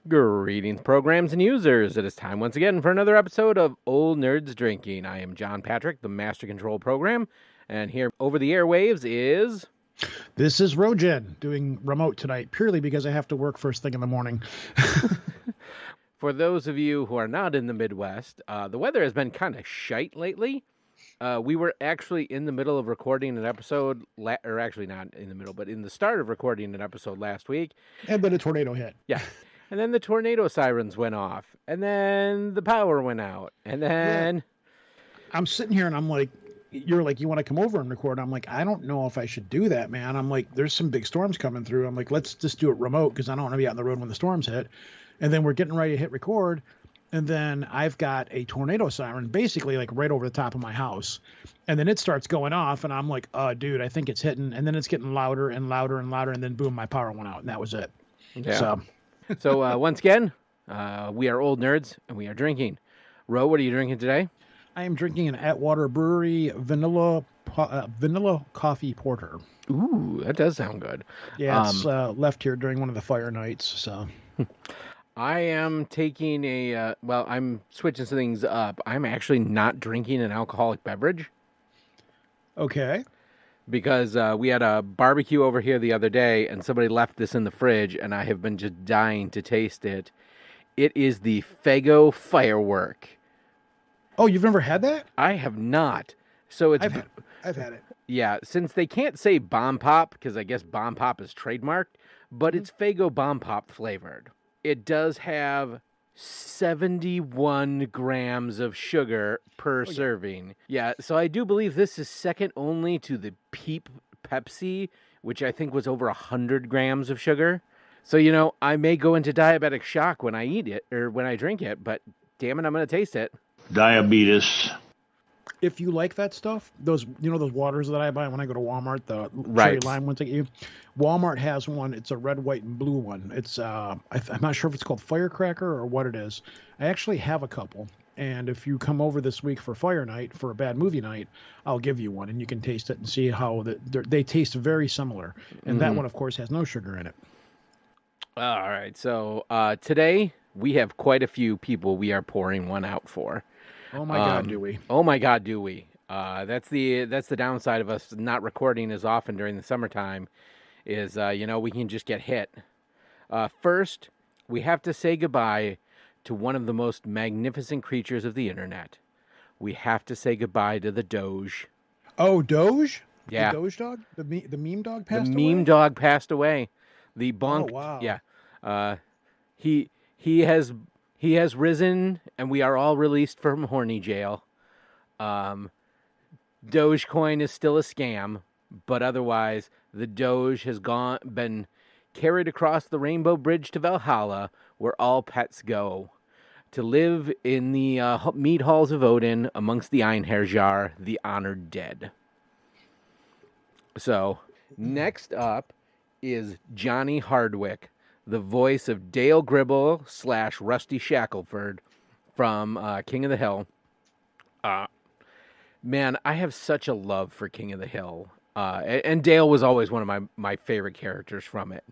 Greetings, programs and users. It is time once again for another episode of Old Nerds Drinking. I am John Patrick, the Master Control Program, and here over the airwaves is... This is Rogen doing remote tonight purely because I have to work first thing in the morning. For those of you who are not in the Midwest, the weather has been kind of shite lately. We were actually in the middle of recording an episode, or actually not in the middle, but in the start of recording an episode last week. And then a tornado hit. Yeah. And then the tornado sirens went off. And then the power went out. And then... Yeah. I'm sitting here and I'm like, you're like, you want to come over and record? I'm like, I don't know if I should do that, man. I'm like, there's some big storms coming through. I'm like, let's just do it remote because I don't want to be out on the road when the storms hit. And then we're getting ready to hit record. And then I've got a tornado siren basically like right over the top of my house. And then it starts going off and I'm like, oh, dude, I think it's hitting. And then it's getting louder and louder and louder. And then boom, my power went out and that was it. Yeah. So once again, we are old nerds and we are drinking. Ro, what are you drinking today? I am drinking an Atwater Brewery vanilla coffee porter. Ooh, that does sound good. Yeah, it's left here during one of the fire nights. So I am taking I'm switching some things up. I'm actually not drinking an alcoholic beverage. Okay. Because we had a barbecue over here the other day, and somebody left this in the fridge, and I have been just dying to taste it. It is the Faygo Firework. Oh, you've never had that? I have not. So it's I've had it. Yeah, since they can't say Bomb Pop, because I guess Bomb Pop is trademarked, but it's Faygo Bomb Pop flavored. It does have 71 grams of sugar per serving. Yeah, so I do believe this is second only to the Peep Pepsi, which I think was over 100 grams of sugar. So, I may go into diabetic shock when I eat it, or when I drink it, but damn it, I'm going to taste it. Diabetes. If you like that stuff, those waters that I buy when I go to Walmart, the cherry Right. lime ones that you, Walmart has one. It's a red, white, and blue one. It's I'm not sure if it's called Firecracker or what it is. I actually have a couple, and if you come over this week for Fire Night for a bad movie night, I'll give you one, and you can taste it and see how they taste very similar. And that one, of course, has no sugar in it. All right, so today we have quite a few people we are pouring one out for. Oh my God, do we? Oh my God, do we? That's the downside of us not recording as often during the summertime is, we can just get hit. First, we have to say goodbye to one of the most magnificent creatures of the internet. We have to say goodbye to the Doge. Oh, Doge? Yeah. The Doge dog? The meme dog passed away? The meme dog passed away. The bonk. Oh, wow. Yeah. He has risen, and we are all released from horny jail. Dogecoin is still a scam, but otherwise, the Doge has been carried across the Rainbow Bridge to Valhalla, where all pets go, to live in the mead halls of Odin amongst the Einherjar, the honored dead. So, next up is Johnny Hardwick, the voice of Dale Gribble / Rusty Shackelford from King of the Hill. Man, I have such a love for King of the Hill. And Dale was always one of my favorite characters from it.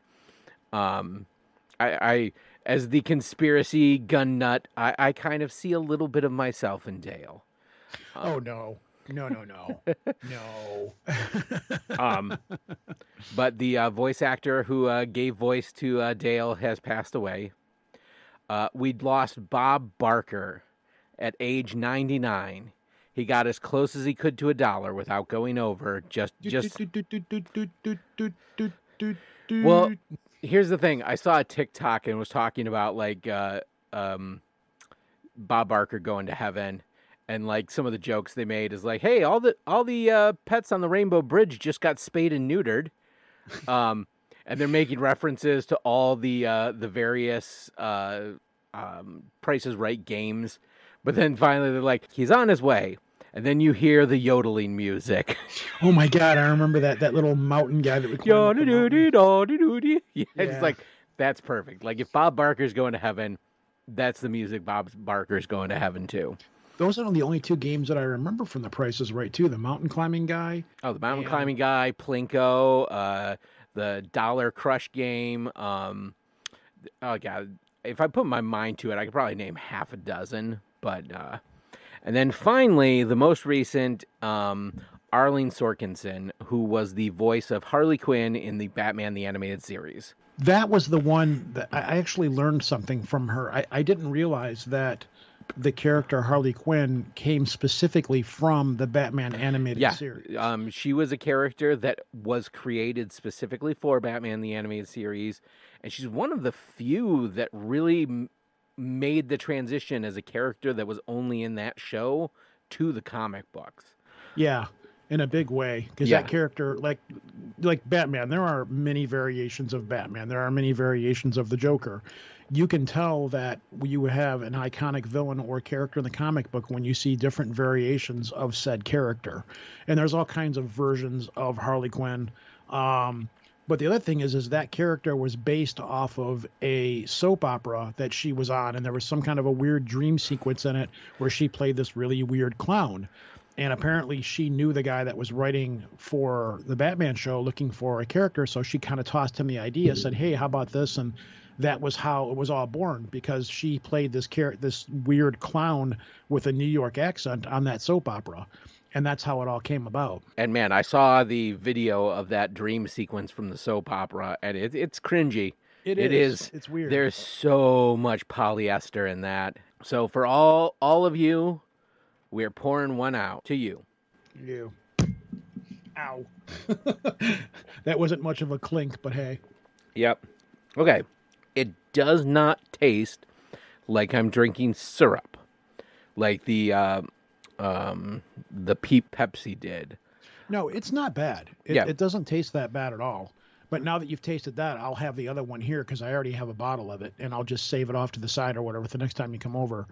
I as the conspiracy gun nut, I kind of see a little bit of myself in Dale. Oh, no. No. No. But the voice actor who gave voice to Dale has passed away. We'd lost Bob Barker at age 99. He got as close as he could to $1 without going over. Well, here's the thing. I saw a TikTok and was talking about Bob Barker going to heaven. And some of the jokes they made is like, hey, all the pets on the Rainbow Bridge just got spayed and neutered, and they're making references to all the various Price is Right games. But then finally they're like, he's on his way, and then you hear the yodeling music. Oh my God, I remember that little mountain guy that would climb up the mountain. Yeah, it's like that's perfect. Like if Bob Barker's going to heaven, that's the music Bob Barker's going to heaven too. Those are the only two games that I remember from The Price is Right, too. The mountain climbing guy. Oh, the mountain climbing guy, Plinko, the Dollar Crush game. Oh, God. if I put my mind to it, I could probably name half a dozen. But and then finally, the most recent, Arlene Sorkinson, who was the voice of Harley Quinn in the Batman the Animated Series. That was the one that I actually learned something from her. I didn't realize that the character Harley Quinn came specifically from the Batman animated series. She was a character that was created specifically for Batman the Animated Series, and she's one of the few that really made the transition as a character that was only in that show to the comic books. Yeah, in a big way, because that character, like Batman, there are many variations of Batman. There are many variations of the Joker. You can tell that you have an iconic villain or character in the comic book when you see different variations of said character. And there's all kinds of versions of Harley Quinn. But the other thing is that character was based off of a soap opera that she was on, and there was some kind of a weird dream sequence in it where she played this really weird clown. And apparently she knew the guy that was writing for the Batman show looking for a character, so she kind of tossed him the idea, said, hey, how about this? And that was how it was all born, because she played this weird clown with a New York accent on that soap opera. And that's how it all came about. And man, I saw the video of that dream sequence from the soap opera, and it's cringy. It is. It's weird. There's so much polyester in that. So for all of you, we're pouring one out to you. You. Ow. That wasn't much of a clink, but hey. Yep. Okay. It does not taste like I'm drinking syrup, like the Peep Pepsi did. No, it's not bad. It doesn't taste that bad at all. But now that you've tasted that, I'll have the other one here because I already have a bottle of it, and I'll just save it off to the side or whatever the next time you come over.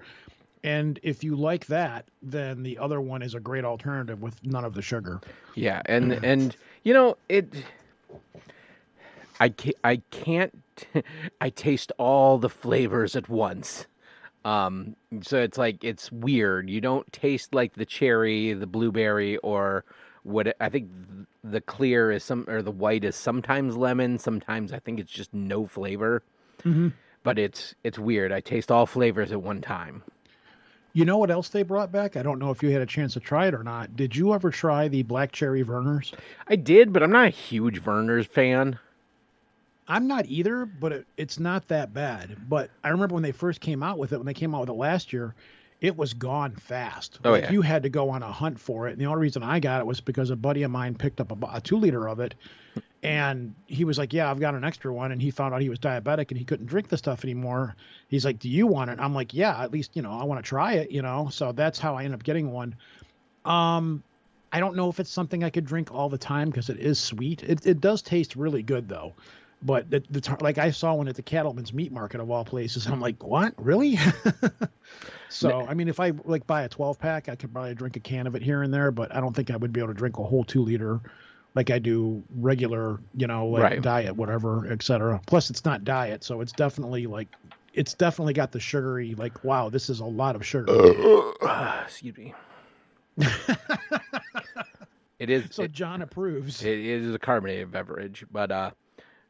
And if you like that, then the other one is a great alternative with none of the sugar. Yeah, and you know, I can't I taste all the flavors at once. So it's like, it's weird. You don't taste like the cherry, the blueberry, or what I think the clear is or the white is sometimes lemon. Sometimes I think it's just no flavor. Mm-hmm. But it's weird. I taste all flavors at one time. You know what else they brought back? I don't know if you had a chance to try it or not. Did you ever try the black cherry Vernors? I did, but I'm not a huge Vernors fan. I'm not either, but it's not that bad. But I remember when they first came out with it, when they came out with it last year, it was gone fast. Oh, yeah. You had to go on a hunt for it. And the only reason I got it was because a buddy of mine picked up a 2-liter of it. And he was like, yeah, I've got an extra one. And he found out he was diabetic and he couldn't drink the stuff anymore. He's like, do you want it? I'm like, yeah, at least, I want to try it, So that's how I ended up getting one. I don't know if it's something I could drink all the time because it is sweet. It does taste really good, though. But like I saw one at the Cattleman's Meat Market of all places. I'm like, what? Really? So, I mean, if I buy a 12-pack, I could probably drink a can of it here and there, but I don't think I would be able to drink a whole 2-liter like I do regular, right. Diet, whatever, etc. Plus, it's not diet, so it's definitely got the sugary, wow, this is a lot of sugar. Excuse me. It is. So John approves. It is a carbonated beverage, but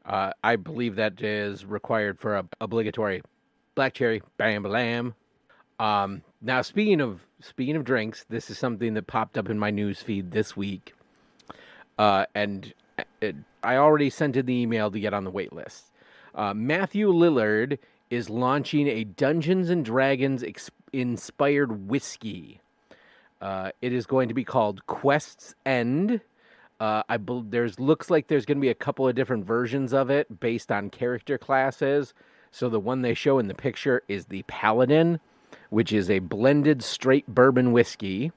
I believe that is required for a obligatory black cherry bam blam. Now speaking of drinks, this is something that popped up in my news feed this week, and I already sent in the email to get on the wait list. Matthew Lillard is launching a Dungeons and Dragons inspired whiskey. It is going to be called Quest's End. Looks like there's going to be a couple of different versions of it based on character classes. So the one they show in the picture is the Paladin, which is a blended straight bourbon whiskey.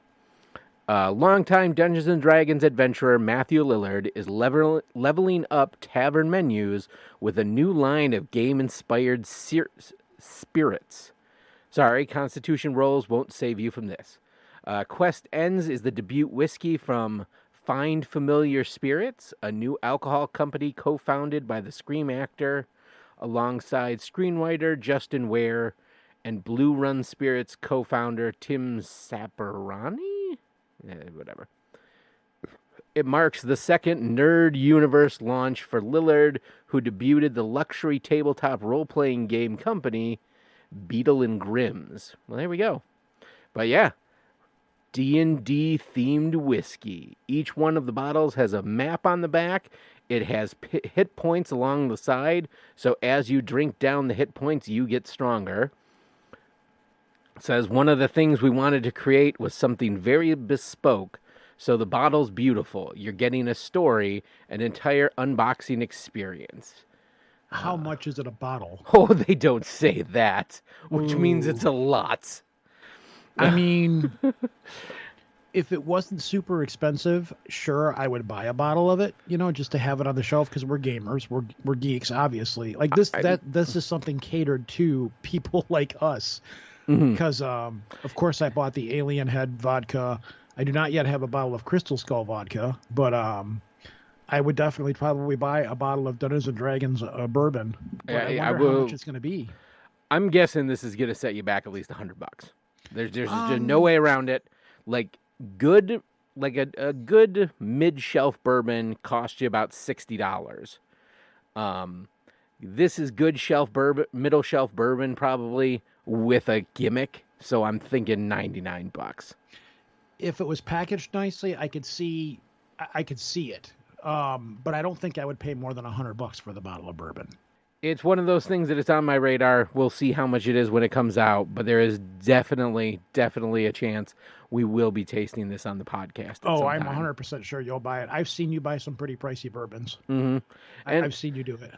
Longtime Dungeons and Dragons adventurer Matthew Lillard is leveling up tavern menus with a new line of game-inspired spirits. Sorry, Constitution rolls won't save you from this. Quest Ends is the debut whiskey from Find Familiar Spirits, a new alcohol company co-founded by the Scream actor, alongside screenwriter Justin Ware and Blue Run Spirits co-founder Tim Saperani? Whatever. It marks the second Nerd Universe launch for Lillard, who debuted the luxury tabletop role-playing game company Beetle and Grimm's. Well, there we go. But yeah, D&D themed whiskey. Each one of the bottles has a map on the back. It has hit points along the side, so as you drink down the hit points, you get stronger. It says one of the things we wanted to create was something very bespoke. So the bottle's beautiful. You're getting a story, an entire unboxing experience. How much is it a bottle? Oh, they don't say that, which means Ooh. it's a lot. I mean, if it wasn't super expensive, sure, I would buy a bottle of it, just to have it on the shelf because we're gamers, we're geeks, obviously. Like this is something catered to people like us. Because, of course, I bought the Alien Head vodka. I do not yet have a bottle of Crystal Skull vodka, but I would definitely probably buy a bottle of Dungeons and Dragons bourbon. But I wonder how much it's going to be. I'm guessing this is going to set you back at least $100. There's just no way around it. Like a good mid-shelf bourbon costs you about $60. This is good shelf bourbon, middle shelf bourbon probably with a gimmick. So I'm thinking $99. If it was packaged nicely, I could see it. But I don't think I would pay more than $100 for the bottle of bourbon. It's one of those things that it's on my radar. We'll see how much it is when it comes out, but there is definitely a chance we will be tasting this on the podcast. I'm 100% sure you'll buy it. I've seen you buy some pretty pricey bourbons. Mm-hmm. I've seen you do it.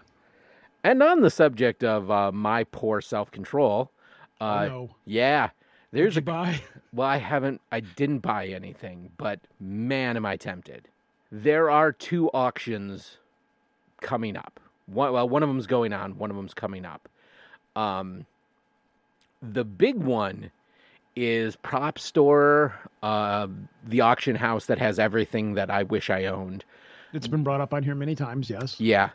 And on the subject of my poor self-control, yeah, there's buy. Well, I didn't buy anything, but man, am I tempted. There are 2 auctions coming up. One of them's going on, one of them's coming up. The big one is Prop Store, the auction house that has everything that I wish I owned. It's been brought up on here many times, yes. Yeah.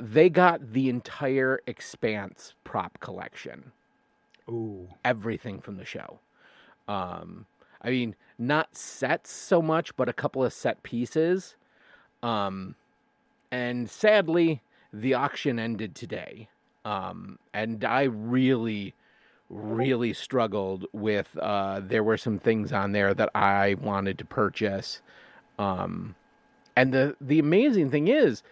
They got the entire Expanse prop collection. Ooh. Everything from the show. I mean, not sets so much, but a couple of set pieces. And sadly, the auction ended today. And I really struggled with, there were some things on there that I wanted to purchase. And the amazing thing is,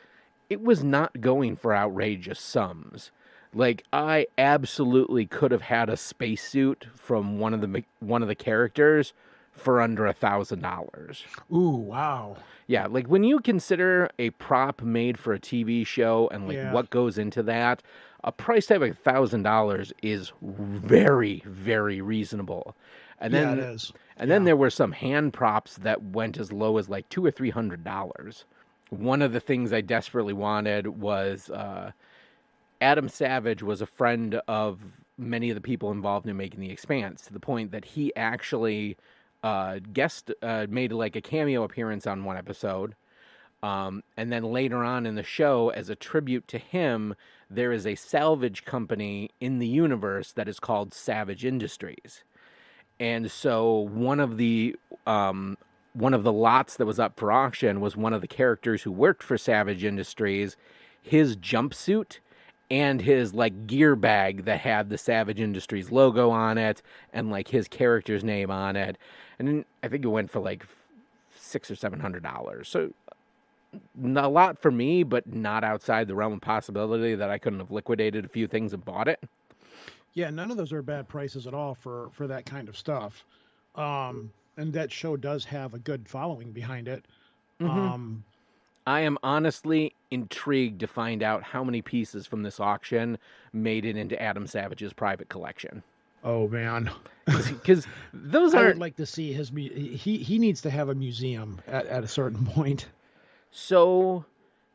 it was not going for outrageous sums. Like, I absolutely could have had a spacesuit from one of the characters for under $1,000. Ooh, wow. Yeah, like when you consider a prop made for a TV show and what goes into that, a price tag of $1,000 is very, very reasonable. And then it is. And then there were some hand props that went as low as like $200 or $300. One of the things I desperately wanted was Adam Savage was a friend of many of the people involved in making The Expanse, to the point that he actually made like a cameo appearance on one episode. And then later on in the show, as a tribute to him, there is a salvage company in the universe that is called Savage Industries. And so one of the lots that was up for auction was one of the characters who worked for Savage Industries, his jumpsuit and his like gear bag that had the Savage Industries logo on it and like his character's name on it. And I think it went for like $600 or $700. So not a lot for me, but not outside the realm of possibility that I couldn't have liquidated a few things and bought it. Yeah, none of those are bad prices at all for that kind of stuff. And that show does have a good following behind it. Mm-hmm. I am honestly intrigued to find out how many pieces from this auction made it into Adam Savage's private collection. Oh, man. Because those aren't... I would like to see his... He needs to have a museum at a certain point. So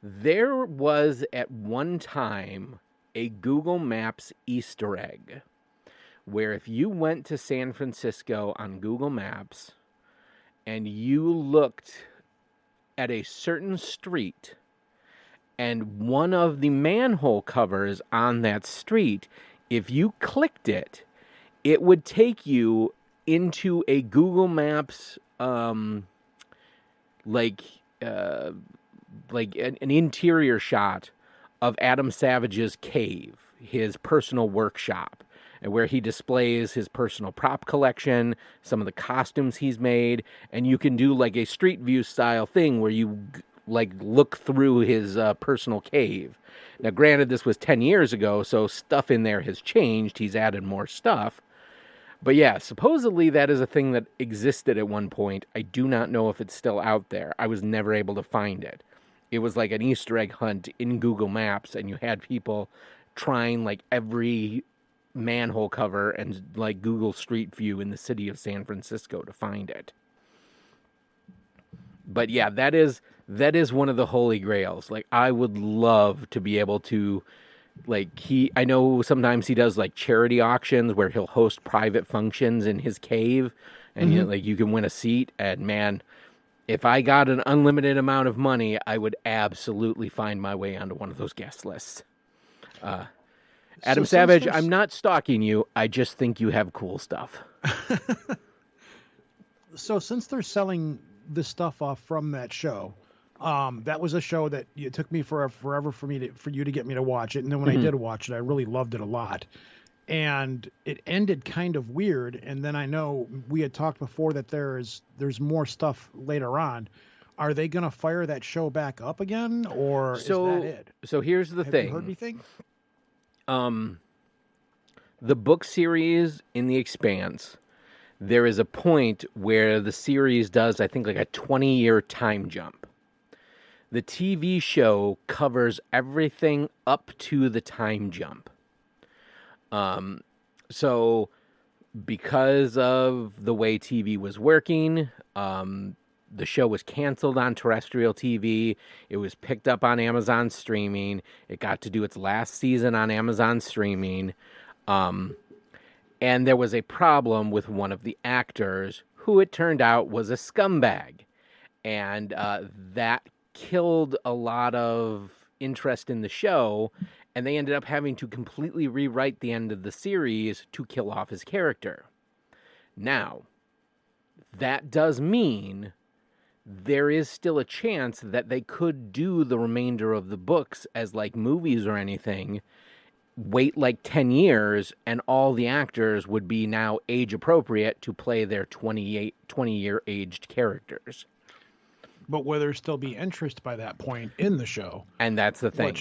there was at one time a Google Maps Easter egg where if you went to San Francisco on Google Maps and you looked at a certain street and one of the manhole covers on that street, if you clicked it, it would take you into a Google Maps like uh, an interior shot of Adam Savage's cave, his personal workshop, and where he displays his personal prop collection, some of the costumes he's made, and you can do like a street view style thing where you like look through his personal cave. Now, granted, this was 10 years ago, so stuff in there has changed. He's added more stuff. But yeah, supposedly that is a thing that existed at one point. I do not know if it's still out there. I was never able to find it. It was like an Easter egg hunt in Google Maps, and you had people trying like every manhole cover and like Google Street View in the city of San Francisco to find it. But yeah, that is one of the holy grails. Like, I would love to be able to, like, I know sometimes he does like charity auctions where he'll host private functions in his cave, and you can win a seat. And man, if I got an unlimited amount of money, I would absolutely find my way onto one of those guest lists. Adam Savage, I'm not stalking you. I just think you have cool stuff. So since they're selling this stuff off from that show, that was a show that it took me forever for you to get me to watch it. And then when I did watch it, I really loved it a lot. And it ended kind of weird. And then I know we had talked before that there's more stuff later on. Are they going to fire that show back up again, or is that it? So here's the thing. Have you heard anything? The book series in The Expanse, there is a point where the series does, I think, like a 20-year time jump. The TV show covers everything up to the time jump. So because of the way TV was working, the show was canceled on terrestrial TV. It was picked up on Amazon streaming. It got to do its last season on Amazon streaming. And there was a problem with one of the actors who it turned out was a scumbag. And that killed a lot of interest in the show. And they ended up having to completely rewrite the end of the series to kill off his character. Now, that does mean there is still a chance that they could do the remainder of the books as like movies or anything, wait like 10 years, and all the actors would be now age appropriate to play their 20-year aged characters. But will there still be interest by that point in the show? And that's the thing.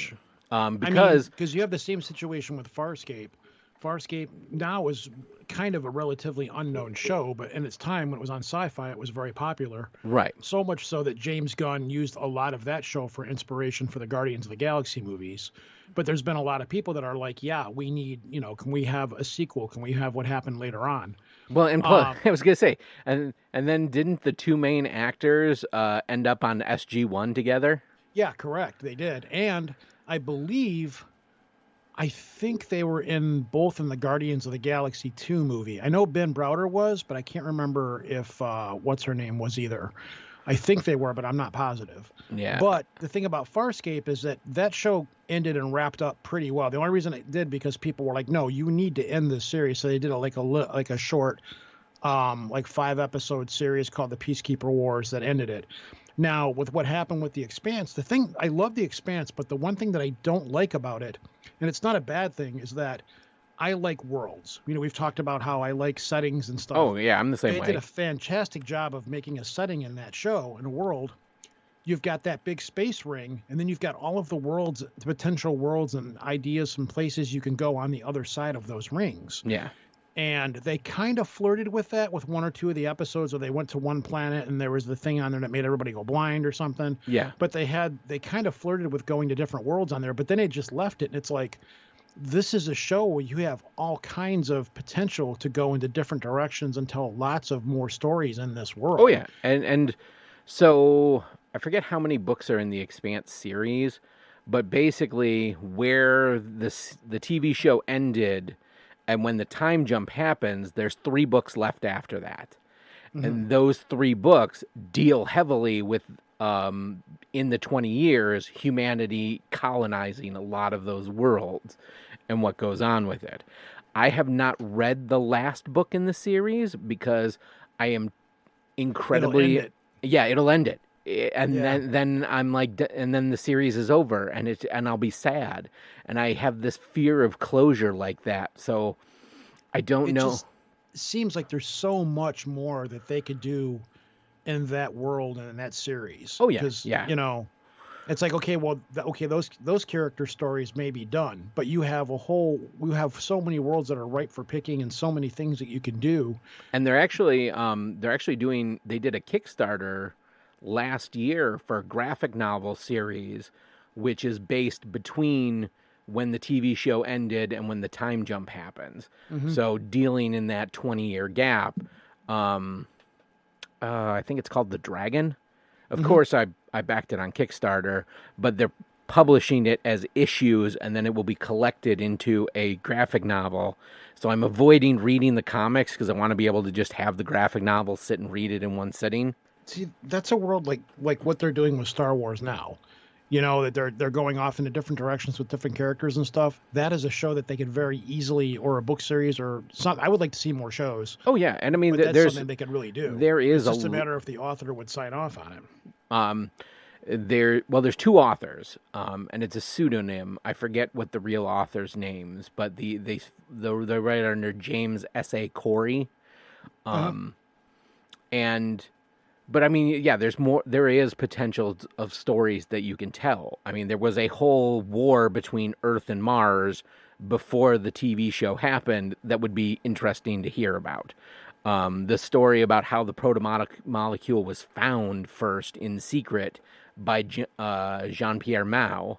Because you have the same situation with Farscape. Farscape now is kind of a relatively unknown show, but in its time when it was on Sci-Fi, it was very popular. Right. So much so that James Gunn used a lot of that show for inspiration for the Guardians of the Galaxy movies. But there's been a lot of people that are like, yeah, we need, can we have a sequel? Can we have what happened later on? Well, and plus, I was going to say, and then didn't the two main actors end up on SG-1 together? Yeah, correct. They did. And I think they were both in the Guardians of the Galaxy 2 movie. I know Ben Browder was, but I can't remember if what's her name was either. I think they were, but I'm not positive. Yeah. But the thing about Farscape is that show ended and wrapped up pretty well. The only reason it did because people were like, "No, you need to end this series." So they did like a short, like 5-episode series called The Peacekeeper Wars that ended it. Now, with what happened with The Expanse, I love The Expanse, but the one thing that I don't like about it, and it's not a bad thing, is that I like worlds. We've talked about how I like settings and stuff. Oh, yeah, I'm the same way. They did a fantastic job of making a setting in that show, in a world. You've got that big space ring, and then you've got all of the worlds, the potential worlds and ideas and places you can go on the other side of those rings. Yeah. And they kind of flirted with that with one or two of the episodes where they went to one planet and there was the thing on there that made everybody go blind or something. Yeah. But they kind of flirted with going to different worlds on there, but then they just left it. And it's like, this is a show where you have all kinds of potential to go into different directions and tell lots of more stories in this world. Oh, yeah. And so I forget how many books are in the Expanse series, but basically where the TV show ended and when the time jump happens, there's 3 books left after that. Mm-hmm. And those 3 books deal heavily with, in the 20 years, humanity colonizing a lot of those worlds and what goes on with it. I have not read the last book in the series because I am incredibly... It'll end it. Yeah, it'll end it. And Yeah. then I'm like, and then the series is over, and I'll be sad, and I have this fear of closure like that. So I don't It know. just seems like there's so much more that they could do in that world and in that series Oh yeah, because yeah. it's like, okay, well, okay, those character stories may be done, but you have so many worlds that are ripe for picking and so many things that you can do. And they're actually doing. They did a Kickstarter last year for a graphic novel series, which is based between when the TV show ended and when the time jump happens. Hmm. So dealing in that 20-year gap. Um, I think it's called The Dragon. Of Hmm. course, I backed it on Kickstarter, but they're publishing it as issues, and then it will be collected into a graphic novel. So I'm avoiding reading the comics because I want to be able to just have the graphic novel, sit and read it in one sitting. See, that's a world like what they're doing with Star Wars now. That they're going off into different directions with different characters and stuff. That is a show that they could very easily, or a book series, or some. I would like to see more shows, Oh yeah, and I mean but that's something they could really do. there It's is just a matter if the author would sign off on it. um there's two authors, and it's a pseudonym. I forget what the real author's names, but the writer under James S.A. Corey. Uh-huh. Um, and but I mean, yeah, there is potential of stories that you can tell. I mean, there was a whole war between Earth and Mars before the TV show happened that would be interesting to hear about. The story about how the molecule was found first in secret by Jean-Pierre Mao,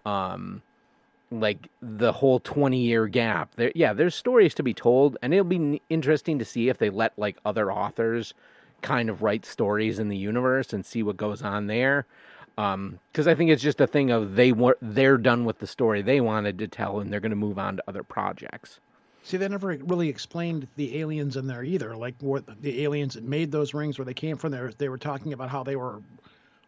um, like the whole 20-year gap. There's stories to be told, and it'll be interesting to see if they let like other authors kind of write stories in the universe and see what goes on there. Because I think it's just a thing of they're done with the story they wanted to tell, and they're going to move on to other projects. See, they never really explained the aliens in there either. Like what the aliens that made those rings, where they came from. They were talking about how they were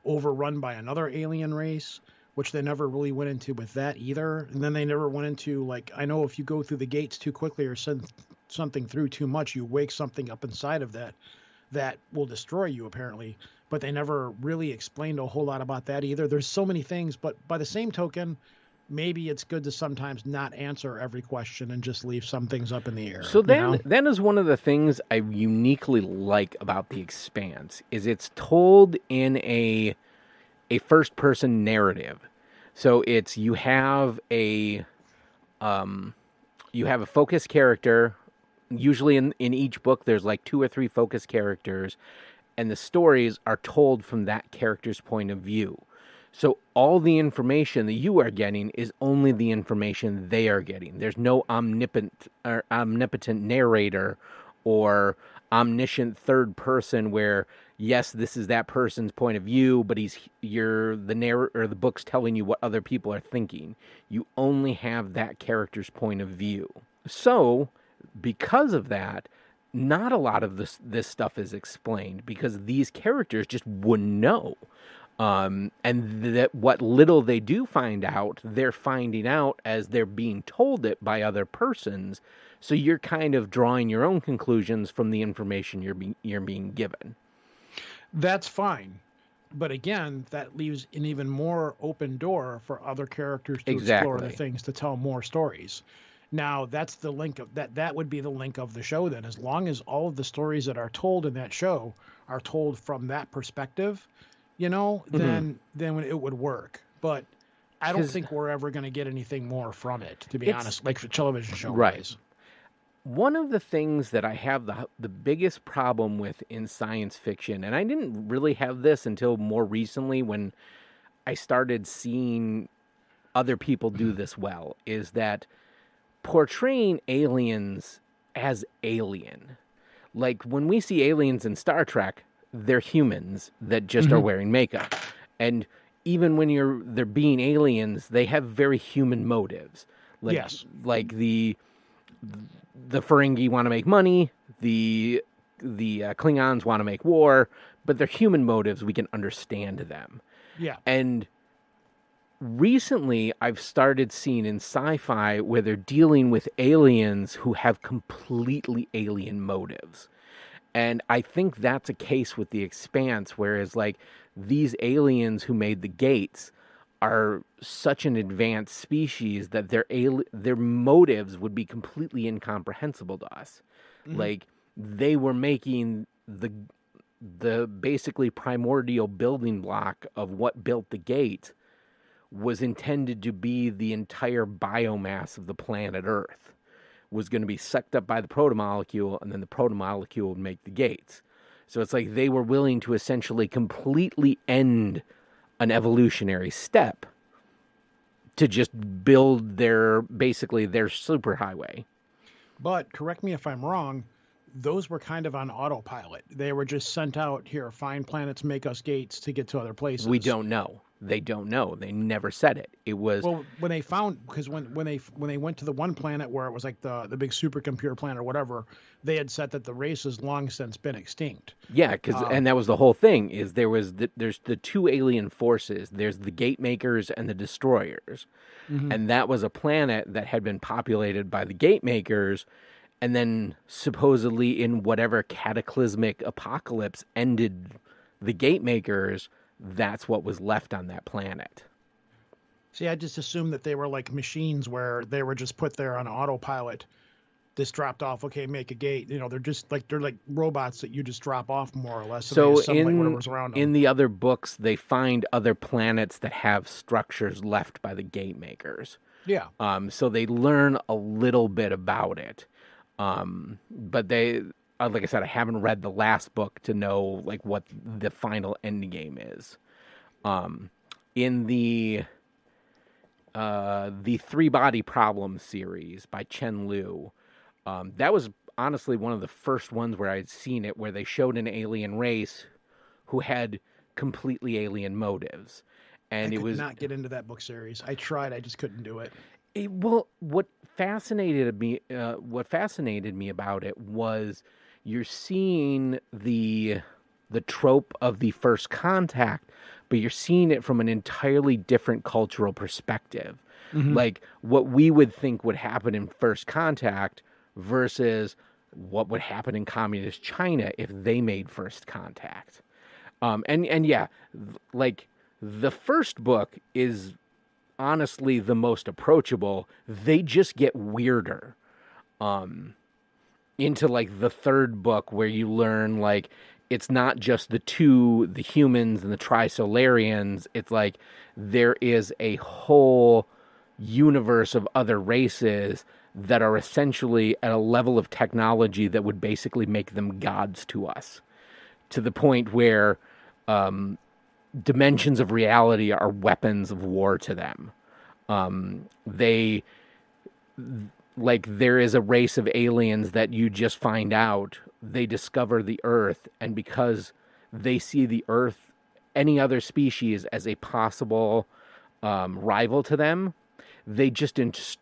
overrun by another alien race, which they never really went into with that either. And then they never went into, like, I know if you go through the gates too quickly or send something through too much, you wake something up inside of that will destroy you apparently. But they never really explained a whole lot about that either. There's so many things, but by the same token, maybe it's good to sometimes not answer every question and just leave some things up in the air. So then, that is one of the things I uniquely like about The Expanse is it's told in a first person narrative. So it's you have a focus character. Usually in each book, there's like 2 or 3 focus characters, and the stories are told from that character's point of view. So all the information that you are getting is only the information they are getting. There's no omnipotent narrator or omniscient third person where, yes, this is that person's point of view, but the book's telling you what other people are thinking. You only have that character's point of view. So because of that, not a lot of this stuff is explained because these characters just wouldn't know. And that what little they do find out, they're finding out as they're being told it by other persons. So you're kind of drawing your own conclusions from the information you're being given. That's fine. But again, that leaves an even more open door for other characters to explore the things, to tell more stories. Now, that's the link of that would be the link of the show then. As long as all of the stories that are told in that show are told from that perspective, then it would work. But I don't think we're ever going to get anything more from it, to be honest, like for television show wise. One of the things that I have the biggest problem with in science fiction, and I didn't really have this until more recently when I started seeing other people do this well, is that portraying aliens as alien. Like when we see aliens in Star Trek, they're humans that just are wearing makeup. And even when they're being aliens, they have very human motives. Like, yes. Like the Ferengi want to make money, the Klingons want to make war, but they're human motives. We can understand them. Yeah. And recently, I've started seeing in sci-fi where they're dealing with aliens who have completely alien motives. And I think that's a case with The Expanse, whereas like these aliens who made the gates are such an advanced species that their motives would be completely incomprehensible to us. Mm-hmm. Like, they were making the basically primordial building block of what built the gate was intended to be the entire biomass of the planet Earth, was going to be sucked up by the protomolecule, and then the protomolecule would make the gates. So it's like they were willing to essentially completely end an evolutionary step to just build their superhighway. But correct me if I'm wrong, those were kind of on autopilot. They were just sent out, here, find planets, make us gates to get to other places. We don't know. They don't know. They never said it. It was, well, when they found, because when they went to the one planet where it was like the big supercomputer planet or whatever, they had said that the race has long since been extinct. Yeah, because and that was the whole thing. Is there's the two alien forces. There's the gate makers and the destroyers, and that was a planet that had been populated by the gate makers, and then supposedly in whatever cataclysmic apocalypse ended the gate makers, that's what was left on that planet. See, I just assumed that they were like machines where they were just put there on autopilot. This dropped off, okay, make a gate. You know, they're like robots that you just drop off more or less. So in the other books, they find other planets that have structures left by the gate makers. Yeah. So they learn a little bit about it. But they, like I said, I haven't read the last book to know like what the final end game is. In the Three Body Problem series by Chen Liu, that was honestly one of the first ones where I'd seen it, where they showed an alien race who had completely alien motives, and I could not get into that book series. I tried, I just couldn't do it. Well, what fascinated me about it was you're seeing the trope of the first contact, but you're seeing it from an entirely different cultural perspective. Mm-hmm. Like what we would think would happen in First Contact versus what would happen in communist China if they made First Contact. And yeah, like the first book is honestly the most approachable. They just get weirder into like the third book, where you learn like it's not just the humans and the Trisolarians. It's like there is a whole universe of other races that are essentially at a level of technology that would basically make them gods to us, to the point where dimensions of reality are weapons of war to them. There is a race of aliens that you just find out, they discover the Earth, and because they see the Earth, any other species, as a possible rival to them, they just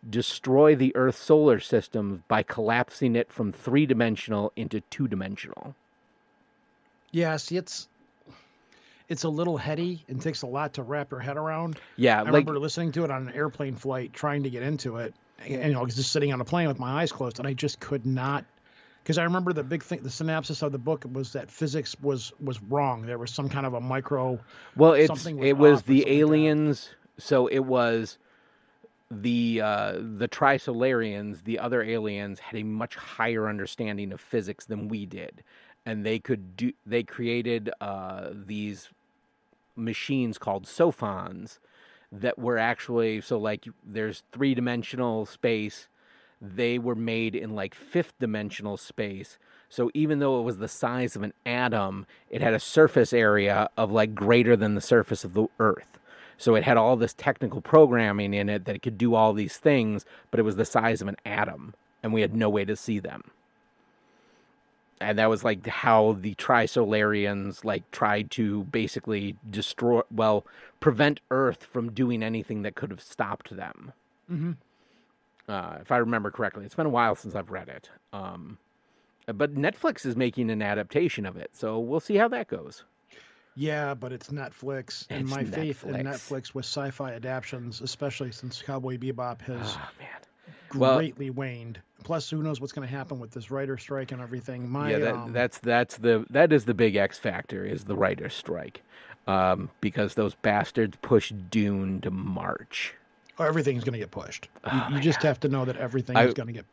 destroy the Earth solar system by collapsing it from 3-dimensional into 2-dimensional. Yeah, see, it's a little heady and takes a lot to wrap your head around. Yeah, I remember listening to it on an airplane flight, trying to get into it, and I was just sitting on a plane with my eyes closed, and I just could not. Because I remember the big thing, the synopsis of the book was that physics was wrong. There was some kind of a micro. Well, it was the aliens. So it was the Trisolarians. The other aliens had a much higher understanding of physics than we did, and they created these machines called sophons that were actually, so like there's 3-dimensional space. They were made in like 5th-dimensional space. So even though it was the size of an atom, it had a surface area of like greater than the surface of the Earth. So it had all this technical programming in it that it could do all these things, but it was the size of an atom, and we had no way to see them. And that was like how the Trisolarians like tried to basically prevent Earth from doing anything that could have stopped them. Mm-hmm. If I remember correctly. It's been a while since I've read it. But Netflix is making an adaptation of it, so we'll see how that goes. Yeah, but it's Netflix, and my faith in Netflix with sci-fi adaptations, especially since Cowboy Bebop has Well, greatly waned. Plus, who knows what's going to happen with this writer strike and everything. that is the big X factor is the writer's strike, because those bastards pushed Dune to March. Everything's going to get pushed. Oh You my just God. have to know that everything is going to get.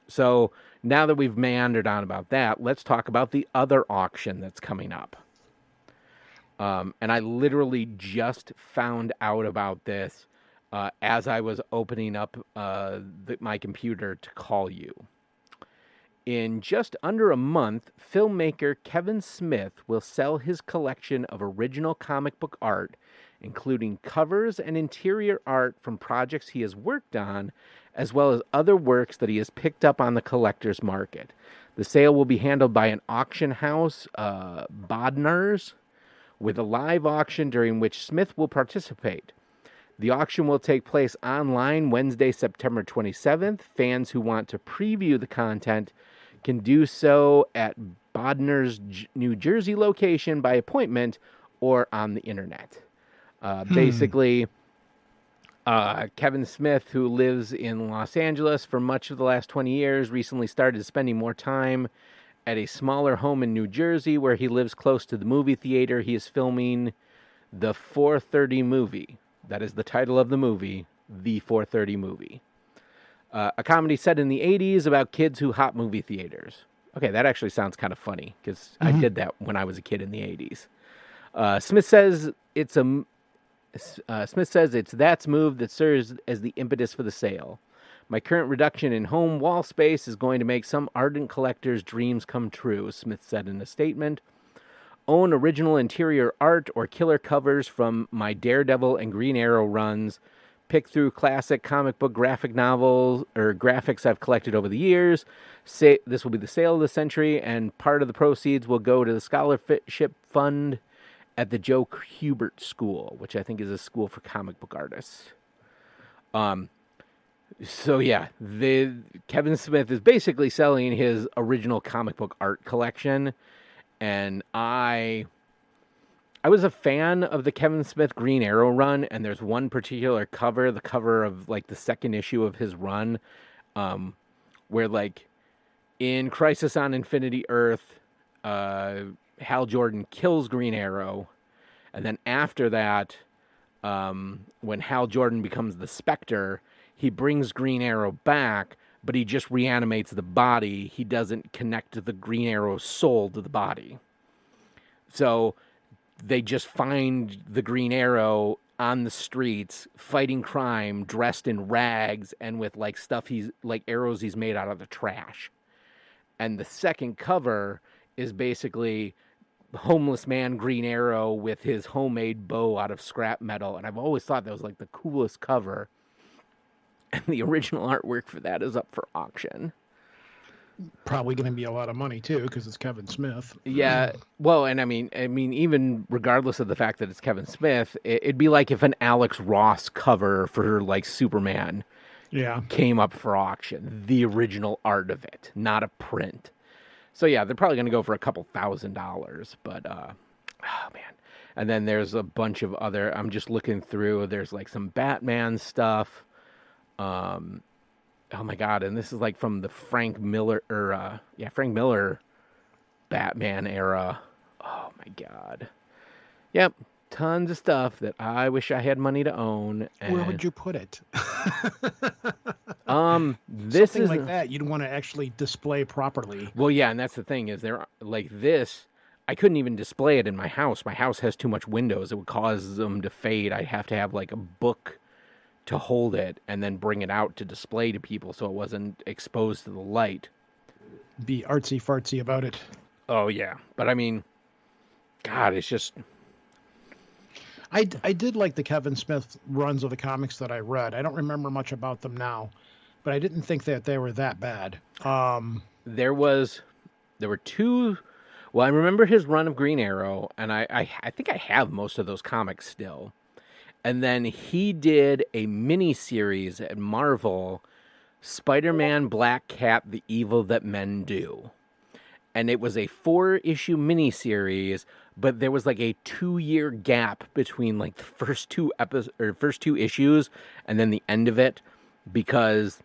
So now that we've meandered on about that, let's talk about the other auction that's coming up. And I literally just found out about this as I was opening up my computer to call you. In just under a month, filmmaker Kevin Smith will sell his collection of original comic book art, including covers and interior art from projects he has worked on, as well as other works that he has picked up on the collector's market. The sale will be handled by an auction house, Bodnar's, with a live auction during which Smith will participate. The auction will take place online Wednesday, September 27th. Fans who want to preview the content can do so at Bodner's New Jersey location by appointment or on the internet. Basically, Kevin Smith, who lives in Los Angeles for much of the last 20 years, recently started spending more time at a smaller home in New Jersey where he lives close to the movie theater. He is filming the 4:30 movie. That is the title of the movie, The 4:30 Movie. A comedy set in the 80s about kids who hop movie theaters. Okay, that actually sounds kind of funny because I did that when I was a kid in the 80s. Smith says it's that move that serves as the impetus for the sale. My current reduction in home wall space is going to make some ardent collectors' dreams come true, Smith said in a statement. Own original interior art or killer covers from my Daredevil and Green Arrow runs. Pick through classic comic book graphic novels or graphics I've collected over the years. This will be the sale of the century, and part of the proceeds will go to the scholarship fund at the Joe Hubert School, which I think is a school for comic book artists. So yeah, Kevin Smith is basically selling his original comic book art collection, and I was a fan of the Kevin Smith Green Arrow run, and there's one particular cover, the cover of like the second issue of his run, where like in Crisis on Infinity Earth, Hal Jordan kills Green Arrow, and then after that, when Hal Jordan becomes the Spectre, he brings Green Arrow back, but he just reanimates the body. He doesn't connect the Green Arrow's soul to the body. So they just find the Green Arrow on the streets fighting crime, dressed in rags and with like stuff arrows he's made out of the trash. And the second cover is basically homeless man Green Arrow with his homemade bow out of scrap metal. And I've always thought that was like the coolest cover. And the original artwork for that is up for auction. Probably going to be a lot of money too, because it's Kevin Smith. Yeah, well, and I mean, even regardless of the fact that it's Kevin Smith, it'd be like if an Alex Ross cover for like Superman, came up for auction. The original art of it, not a print. So yeah, they're probably going to go for a couple $1,000s. But oh man, and then there's a bunch of other. I'm just looking through. There's like some Batman stuff. Oh my God. And this is like from the Frank Miller Batman era. Oh my God. Yep. Tons of stuff that I wish I had money to own. And, where would you put it? This Something is like that you'd want to actually display properly. Well, yeah. And that's the thing is there like this, I couldn't even display it in my house. My house has too much windows. It would cause them to fade. I'd have to have like a book to hold it and then bring it out to display to people so it wasn't exposed to the light. Be artsy fartsy about it. Oh yeah, but I mean, God, it's just. I did like the Kevin Smith runs of the comics that I read. I don't remember much about them now, but I didn't think that they were that bad. There were two. Well, I remember his run of Green Arrow, and I think I have most of those comics still. And then he did a mini-series at Marvel, Spider-Man Black Cat, The Evil That Men Do. And it was a 4-issue mini-series, but there was like a 2-year gap between like the first two issues and then the end of it, because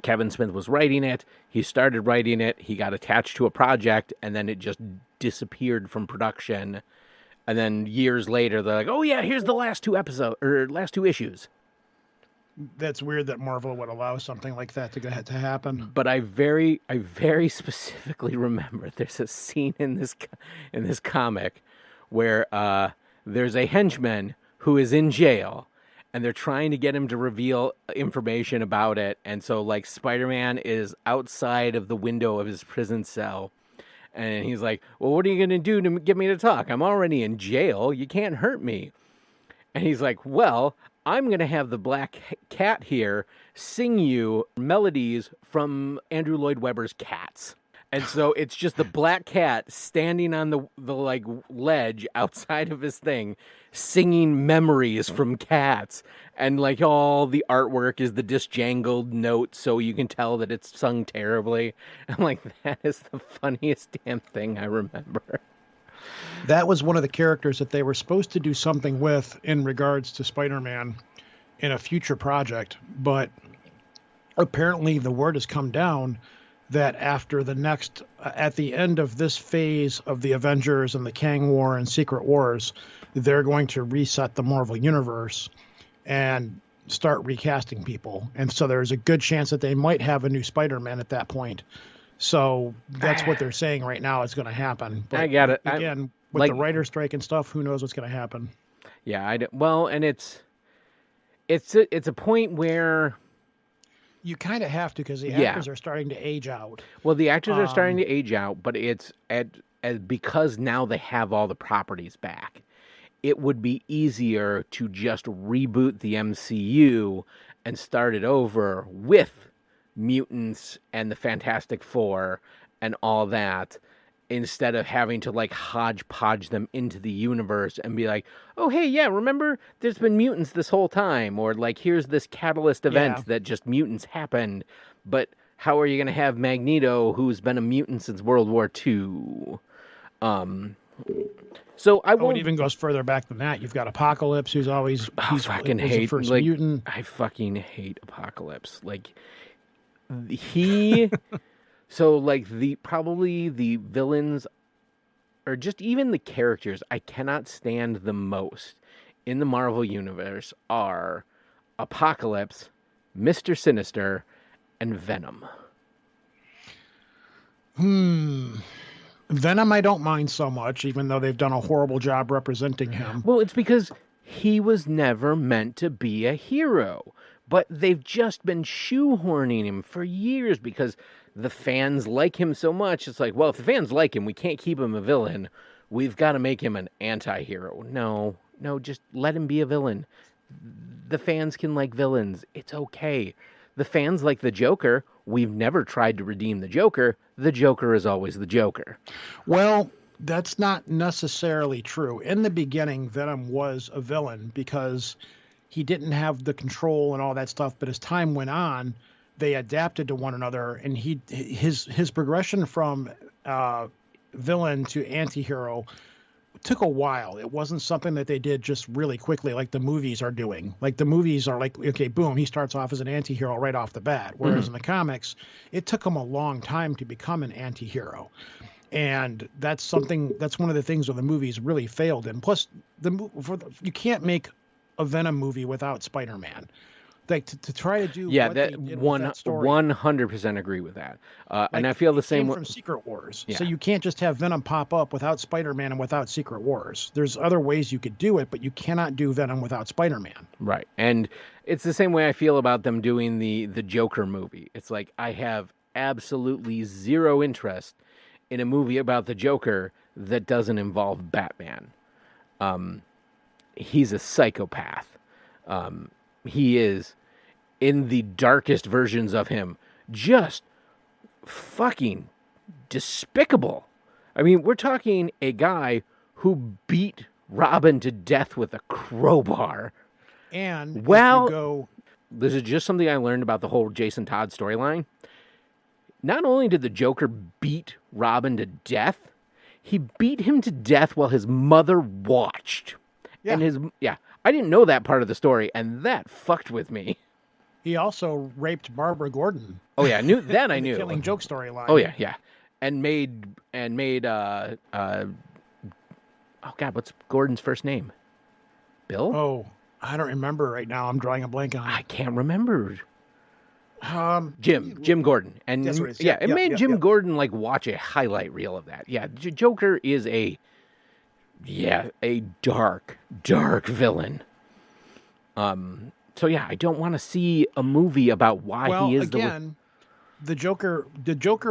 Kevin Smith was writing it. He started writing it. He got attached to a project, and then it just disappeared from production. And then years later, they're like, "Oh yeah, here's the last two issues." That's weird that Marvel would allow something like that to happen. But I very specifically remember there's a scene in this comic where there's a henchman who is in jail, and they're trying to get him to reveal information about it. And so, like, Spider-Man is outside of the window of his prison cell, and he's like, "Well, what are you going to do to get me to talk? I'm already in jail. You can't hurt me." And he's like, "Well, I'm going to have the black cat here sing you melodies from Andrew Lloyd Webber's Cats." And so it's just the black cat standing on the like ledge outside of his thing, singing memories from Cats. And like all the artwork is the disjangled notes, so you can tell that it's sung terribly. I'm like, that is the funniest damn thing I remember. That was one of the characters that they were supposed to do something with in regards to Spider-Man in a future project, but apparently the word has come down that after at the end of this phase of the Avengers and the Kang War and Secret Wars, they're going to reset the Marvel Universe and start recasting people. And so there's a good chance that they might have a new Spider-Man at that point. So that's what they're saying right now is going to happen. But I got it. Again, with the writer's strike and stuff, who knows what's going to happen? Yeah, well, and it's a point where you kind of have to, because the actors are starting to age out. Well, the actors are starting to age out, but it's because now they have all the properties back. It would be easier to just reboot the MCU and start it over with mutants and the Fantastic Four and all that, instead of having to like hodgepodge them into the universe and be like, "Oh, hey, yeah, remember there's been mutants this whole time," or like, "Here's this catalyst event that just mutants happened." But how are you going to have Magneto, who's been a mutant since World War II? So it even goes further back than that. You've got Apocalypse, who's always the first like, mutant. I fucking hate Apocalypse. Like he. So, like, probably the villains, or just even the characters I cannot stand the most in the Marvel Universe are Apocalypse, Mr. Sinister, and Venom. Venom I don't mind so much, even though they've done a horrible job representing him. Well, it's because he was never meant to be a hero. But they've just been shoehorning him for years because the fans like him so much. It's like, well, if the fans like him, we can't keep him a villain. We've got to make him an anti-hero. No, just let him be a villain. The fans can like villains. It's okay. The fans like the Joker. We've never tried to redeem the Joker. The Joker is always the Joker. Well, that's not necessarily true. In the beginning, Venom was a villain because he didn't have the control and all that stuff, but as time went on, they adapted to one another, and his progression from villain to anti-hero took a while. It wasn't something that they did just really quickly like the movies are doing. Like the movies are like, okay, boom, he starts off as an anti-hero right off the bat, whereas in the comics, it took him a long time to become an anti-hero. And that's one of the things where the movies really failed. And plus, you can't make a Venom movie without Spider-Man. Like to try to do that 100% agree with that. And I feel the same way from Secret Wars. Yeah. So you can't just have Venom pop up without Spider-Man and without Secret Wars. There's other ways you could do it, but you cannot do Venom without Spider-Man. Right. And it's the same way I feel about them doing the Joker movie. It's like I have absolutely zero interest in a movie about the Joker that doesn't involve Batman. He's a psychopath. He is, in the darkest versions of him, just fucking despicable. I mean, we're talking a guy who beat Robin to death with a crowbar. And this is just something I learned about the whole Jason Todd storyline. Not only did the Joker beat Robin to death, he beat him to death while his mother watched. Yeah. And I didn't know that part of the story, and that fucked with me. He also raped Barbara Gordon. Oh yeah, I in the knew. Killing Joke storyline. Oh yeah, and made oh God, what's Gordon's first name? Bill? Oh, I don't remember right now. I'm drawing a blank on I it. can't remember. Um, Jim Gordon, that's and what it is. yeah, it Yep, made yep, Jim yep. Gordon like watch a highlight reel of that. Yeah, Joker is a dark villain. So yeah, I don't want to see a movie about why Well, he is again, the Joker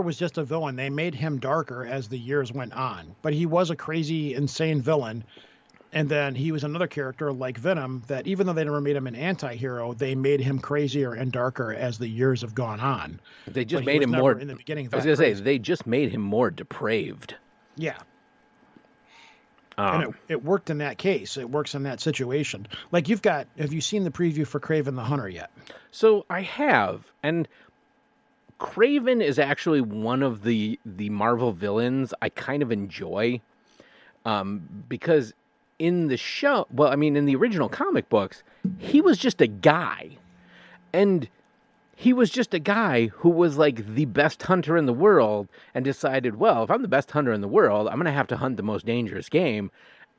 was just a villain. They made him darker as the years went on, but he was a crazy, insane villain. And then he was another character like Venom that even though they never made him an anti-hero, they made him crazier and darker as the years have gone on. They just But he made was him never more. in the beginning. I was gonna say Crazy. they just made him more depraved. Yeah. And it worked in that case. It works in that situation. Like have you seen the preview for Kraven the Hunter yet? So I have, and Kraven is actually one of the Marvel villains I kind of enjoy, because in the show, well, I mean, in the original comic books, he was just a guy, and he was just a guy who was like the best hunter in the world, and decided, well, if I'm the best hunter in the world, I'm gonna have to hunt the most dangerous game,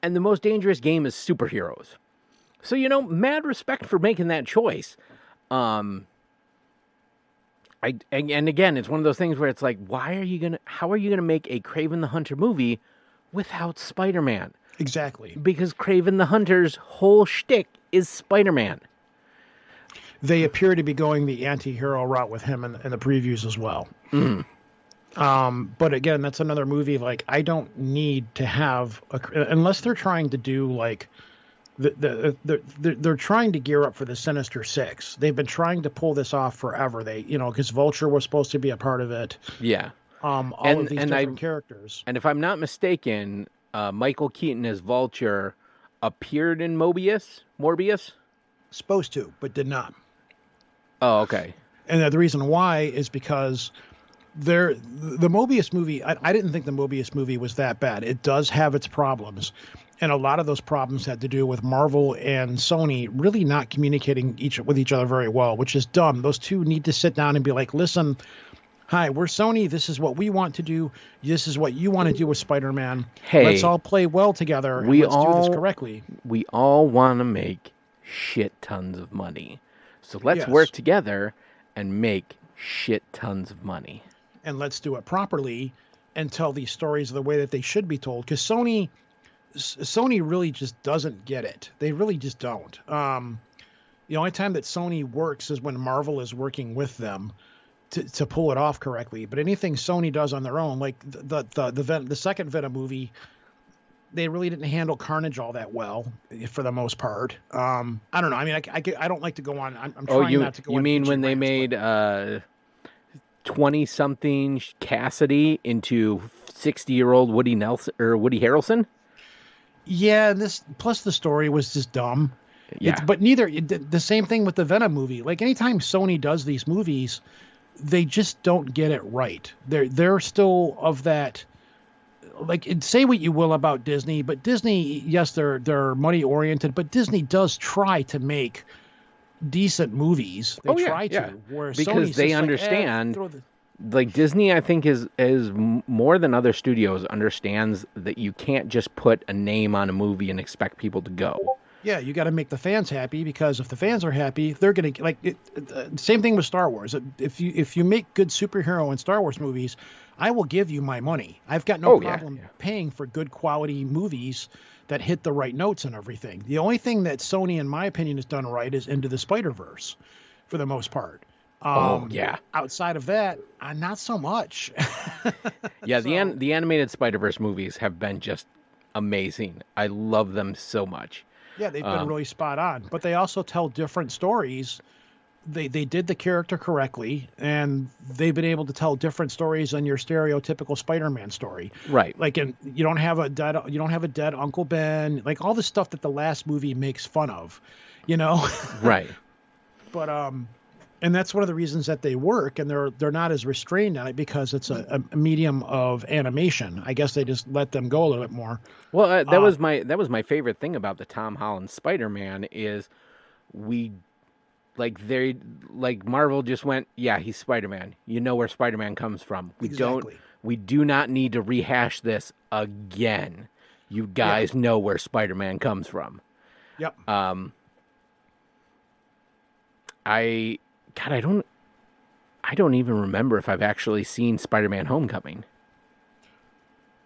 and the most dangerous game is superheroes. So mad respect for making that choice. And again, it's one of those things where it's like, how are you gonna make a Kraven the Hunter movie without Spider-Man? Exactly. Because Kraven the Hunter's whole shtick is Spider-Man. They appear to be going the anti-hero route with him in the previews as well. Mm. But again, that's another movie. Like, I don't need to have unless they're trying to do like they're trying to gear up for the Sinister Six. They've been trying to pull this off forever. Because Vulture was supposed to be a part of it. Yeah. All of these different characters. And if I'm not mistaken, Michael Keaton as Vulture appeared in Morbius? Supposed to, but did not. Oh, okay. And the reason why is because the Mobius movie, I didn't think the Mobius movie was that bad. It does have its problems. And a lot of those problems had to do with Marvel and Sony really not communicating with each other very well, which is dumb. Those two need to sit down and be like, listen, hi, we're Sony. This is what we want to do. This is what you want to do with Spider-Man. Hey, let's all play well together and let's do this correctly. We all want to make shit tons of money. So let's work together and make shit tons of money. And let's do it properly and tell these stories the way that they should be told. Because Sony really just doesn't get it. They really just don't. The only time that Sony works is when Marvel is working with them to pull it off correctly. But anything Sony does on their own, like the second Venom movie, they really didn't handle Carnage all that well for the most part. I don't know. I mean, I don't like to go on. I'm trying not to go on. You mean when they made 20-something Cassidy into 60-year-old Woody Harrelson? Yeah, plus the story was just dumb. Yeah. But the same thing with the Venom movie. Like anytime Sony does these movies, they just don't get it right. They're still of that. Like, say what you will about Disney, but Disney, yes, they're money oriented, but Disney does try to make decent movies. They try to, where because Sony's they just understand. Like Disney, I think is more than other studios understands that you can't just put a name on a movie and expect people to go. Yeah, you got to make the fans happy, because if the fans are happy, they're going to like it. Same thing with Star Wars. If you make good superhero and Star Wars movies, I will give you my money. I've got no problem paying for good quality movies that hit the right notes and everything. The only thing that Sony, in my opinion, has done right is Into the Spider-Verse, for the most part. Outside of that, not so much. Yeah, the animated Spider-Verse movies have been just amazing. I love them so much. Yeah, they've been really spot on, but they also tell different stories. They did the character correctly, and they've been able to tell different stories than your stereotypical Spider-Man story. Right. Like, you don't have a dead Uncle Ben, like all the stuff that the last movie makes fun of, Right. But and that's one of the reasons that they work, and they're not as restrained on it, because it's a medium of animation. I guess they just let them go a little bit more. Well, that was my favorite thing about the Tom Holland Spider-Man is like Marvel just went, yeah, he's Spider-Man. You know where Spider-Man comes from. Exactly. We do not need to rehash this again. You guys know where Spider-Man comes from. Yep. I don't even remember if I've actually seen Spider-Man Homecoming.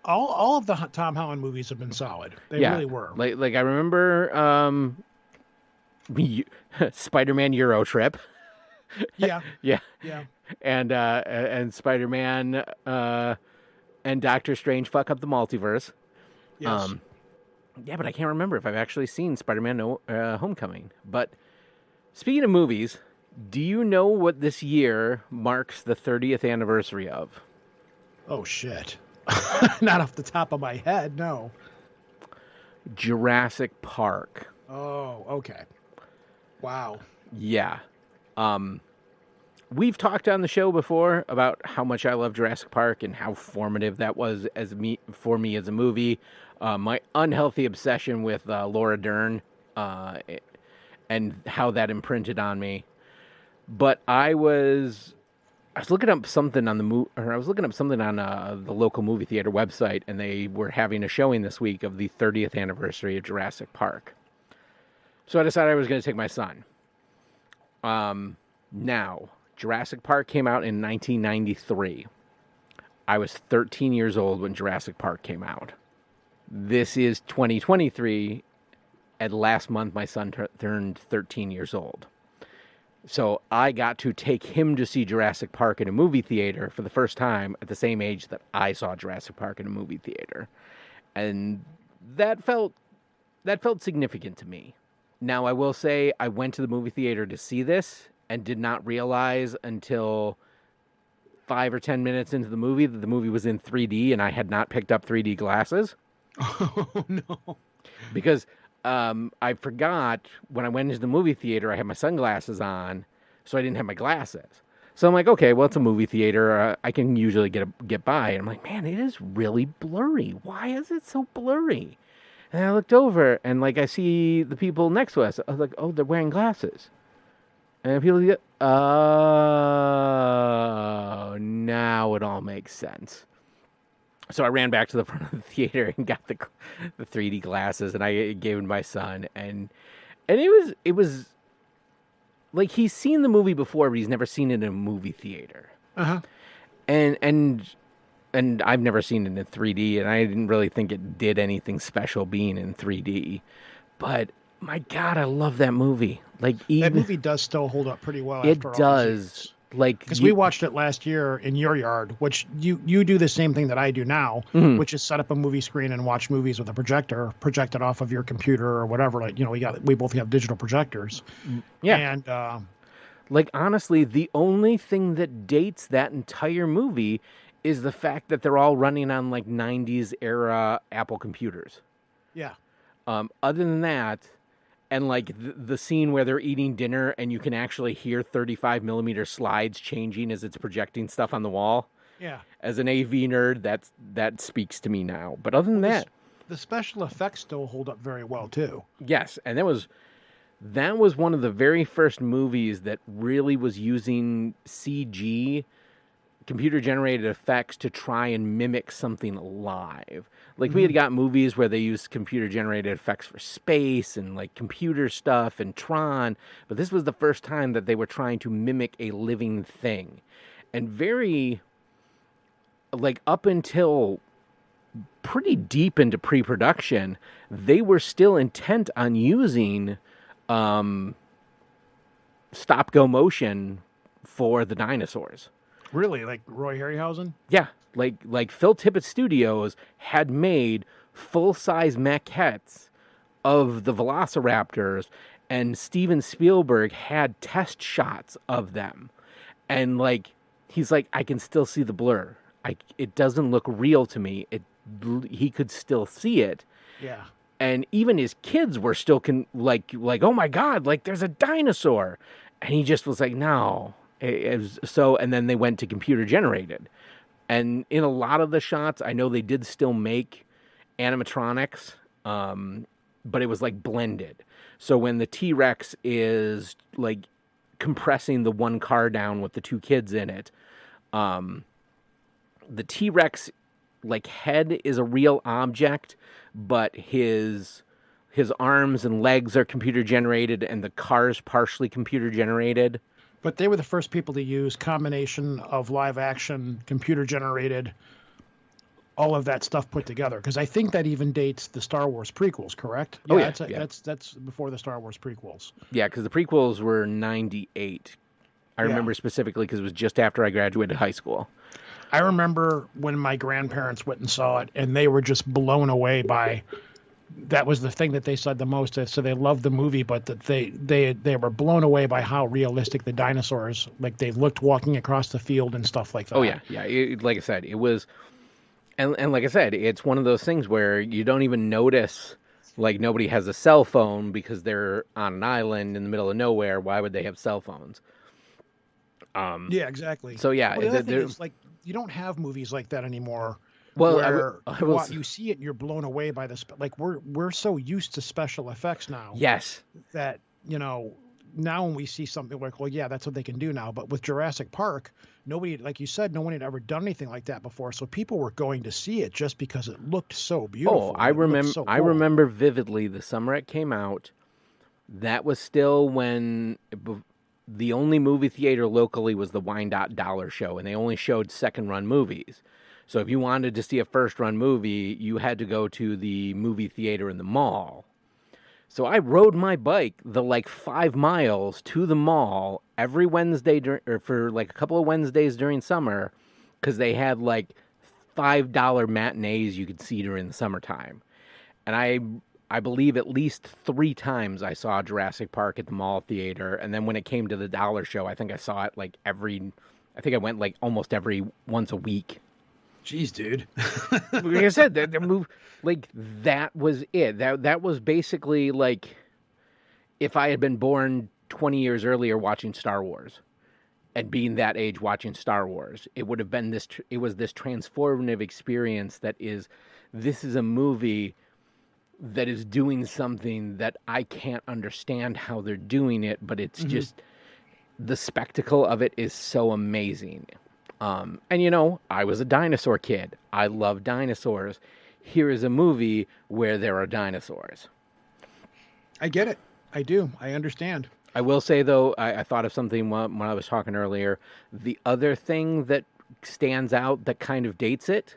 All of the Tom Holland movies have been solid. They really were. Like I remember Spider-Man Euro Trip. Yeah. Yeah. Yeah. And Spider-Man and Doctor Strange fuck up the multiverse. Yes. Yeah, but I can't remember if I've actually seen Spider-Man Homecoming. But speaking of movies, do you know what this year marks the 30th anniversary of? Oh, shit. Not off the top of my head, no. Jurassic Park. Oh, okay. Wow. Yeah. We've talked on the show before about how much I love Jurassic Park and how formative that was for me as a movie. My unhealthy obsession with Laura Dern and how that imprinted on me. But I was looking up something on the local movie theater website, and they were having a showing this week of the 30th anniversary of Jurassic Park. So I decided I was going to take my son. Now, Jurassic Park came out in 1993. I was 13 years old when Jurassic Park came out. This is 2023, and last month my son turned 13 years old. So I got to take him to see Jurassic Park in a movie theater for the first time at the same age that I saw Jurassic Park in a movie theater. And that felt significant to me. Now, I will say I went to the movie theater to see this and did not realize until 5 or 10 minutes into the movie that the movie was in 3D and I had not picked up 3D glasses. Oh, no. Because I forgot when I went into the movie theater, I had my sunglasses on, so I didn't have my glasses. So I'm like, okay, well, it's a movie theater. I can usually get by. And I'm like, man, it is really blurry. Why is it so blurry? And I looked over, and like I see the people next to us. I was like, oh, they're wearing glasses. And people go, oh, now it all makes sense. So I ran back to the front of the theater and got the 3D glasses, and I gave them to my son, and it was like he's seen the movie before, but he's never seen it in a movie theater. Uh-huh. And I've never seen it in 3D, and I didn't really think it did anything special being in 3D. But my God, I love that movie. Like that movie does still hold up pretty well. It does. Like, because we watched it last year in your yard, which you do the same thing that I do now, which is set up a movie screen and watch movies with a projector, project it off of your computer or whatever. Like, we both have digital projectors. Yeah. And like, honestly, the only thing that dates that entire movie is the fact that they're all running on like 90s era Apple computers. Yeah. Other than that, and like the scene where they're eating dinner and you can actually hear 35 millimeter slides changing as it's projecting stuff on the wall. Yeah. As an AV nerd, that speaks to me now. But other than that, the special effects still hold up very well too. Yes, and that was one of the very first movies that really was using CG, computer generated effects, to try and mimic something live. Like, we had got movies where they used computer generated effects for space and like computer stuff and Tron, but this was the first time that they were trying to mimic a living thing. And very, like, up until pretty deep into pre-production, they were still intent on using stop-go motion for the dinosaurs. Really? Like Roy Harryhausen? Yeah. Like Phil Tippett Studios had made full-size maquettes of the Velociraptors, and Steven Spielberg had test shots of them. And like, he's like, I can still see the blur. It doesn't look real to me. He could still see it. Yeah. And even his kids were still like, oh my God, like there's a dinosaur. And he just was like, no. And then they went to computer generated. And in a lot of the shots, I know they did still make animatronics, but it was like blended. So when the T-Rex is like compressing the one car down with the two kids in it. The T-Rex like head is a real object, but his arms and legs are computer generated, and the car's partially computer generated. But they were the first people to use combination of live action, computer generated, all of that stuff put together. Because I think that even dates the Star Wars prequels, correct? Yeah, That's before the Star Wars prequels. Yeah, because the prequels were 98. I remember specifically because it was just after I graduated high school. I remember when my grandparents went and saw it, and they were just blown away by. That was the thing that they said the most. So they loved the movie, but that they were blown away by how realistic the dinosaurs, like they looked walking across the field and stuff like that. Oh yeah. Like I said, it was, and like I said, it's one of those things where you don't even notice. Like nobody has a cell phone because they're on an island in the middle of nowhere. Why would they have cell phones? Yeah, exactly. So yeah, well, the other thing is, like, you don't have movies like that anymore. Well, where you see it and you're blown away by this. Like we're so used to special effects now. Yes. That, now when we see something like, well, yeah, that's what they can do now. But with Jurassic Park, nobody, like you said, no one had ever done anything like that before. So people were going to see it just because it looked so beautiful. Oh, I remember vividly the summer it came out. That was still when the only movie theater locally was the Wyandotte Dollar Show, and they only showed second-run movies. So if you wanted to see a first-run movie, you had to go to the movie theater in the mall. So I rode my bike the 5 miles to the mall every Wednesday for a couple of Wednesdays during summer, because they had $5 matinees you could see during the summertime. And I believe at least 3 times I saw Jurassic Park at the mall theater, and then when it came to the dollar show, I think I saw it I think I went almost every once a week. Jeez, dude. Like I said, the move, that was it. That was basically if I had been born 20 years earlier watching Star Wars, and being that age watching Star Wars, it would have been it was this transformative experience this is a movie that is doing something that I can't understand how they're doing it, but it's just, the spectacle of it is so amazing. And I was a dinosaur kid. I love dinosaurs. Here is a movie where there are dinosaurs. I get it. I do. I understand. I will say, though, I thought of something when I was talking earlier. The other thing that stands out that kind of dates it,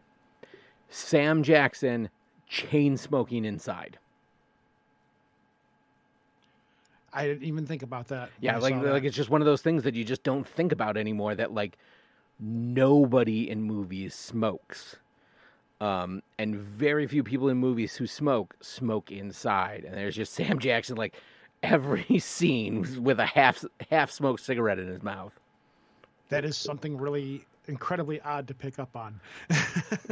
Sam Jackson chain smoking inside. I didn't even think about that. Yeah, it's just one of those things that you just don't think about anymore, that nobody in movies smokes. And very few people in movies who smoke inside. And there's just Sam Jackson, every scene with a half smoked cigarette in his mouth. That is something really incredibly odd to pick up on.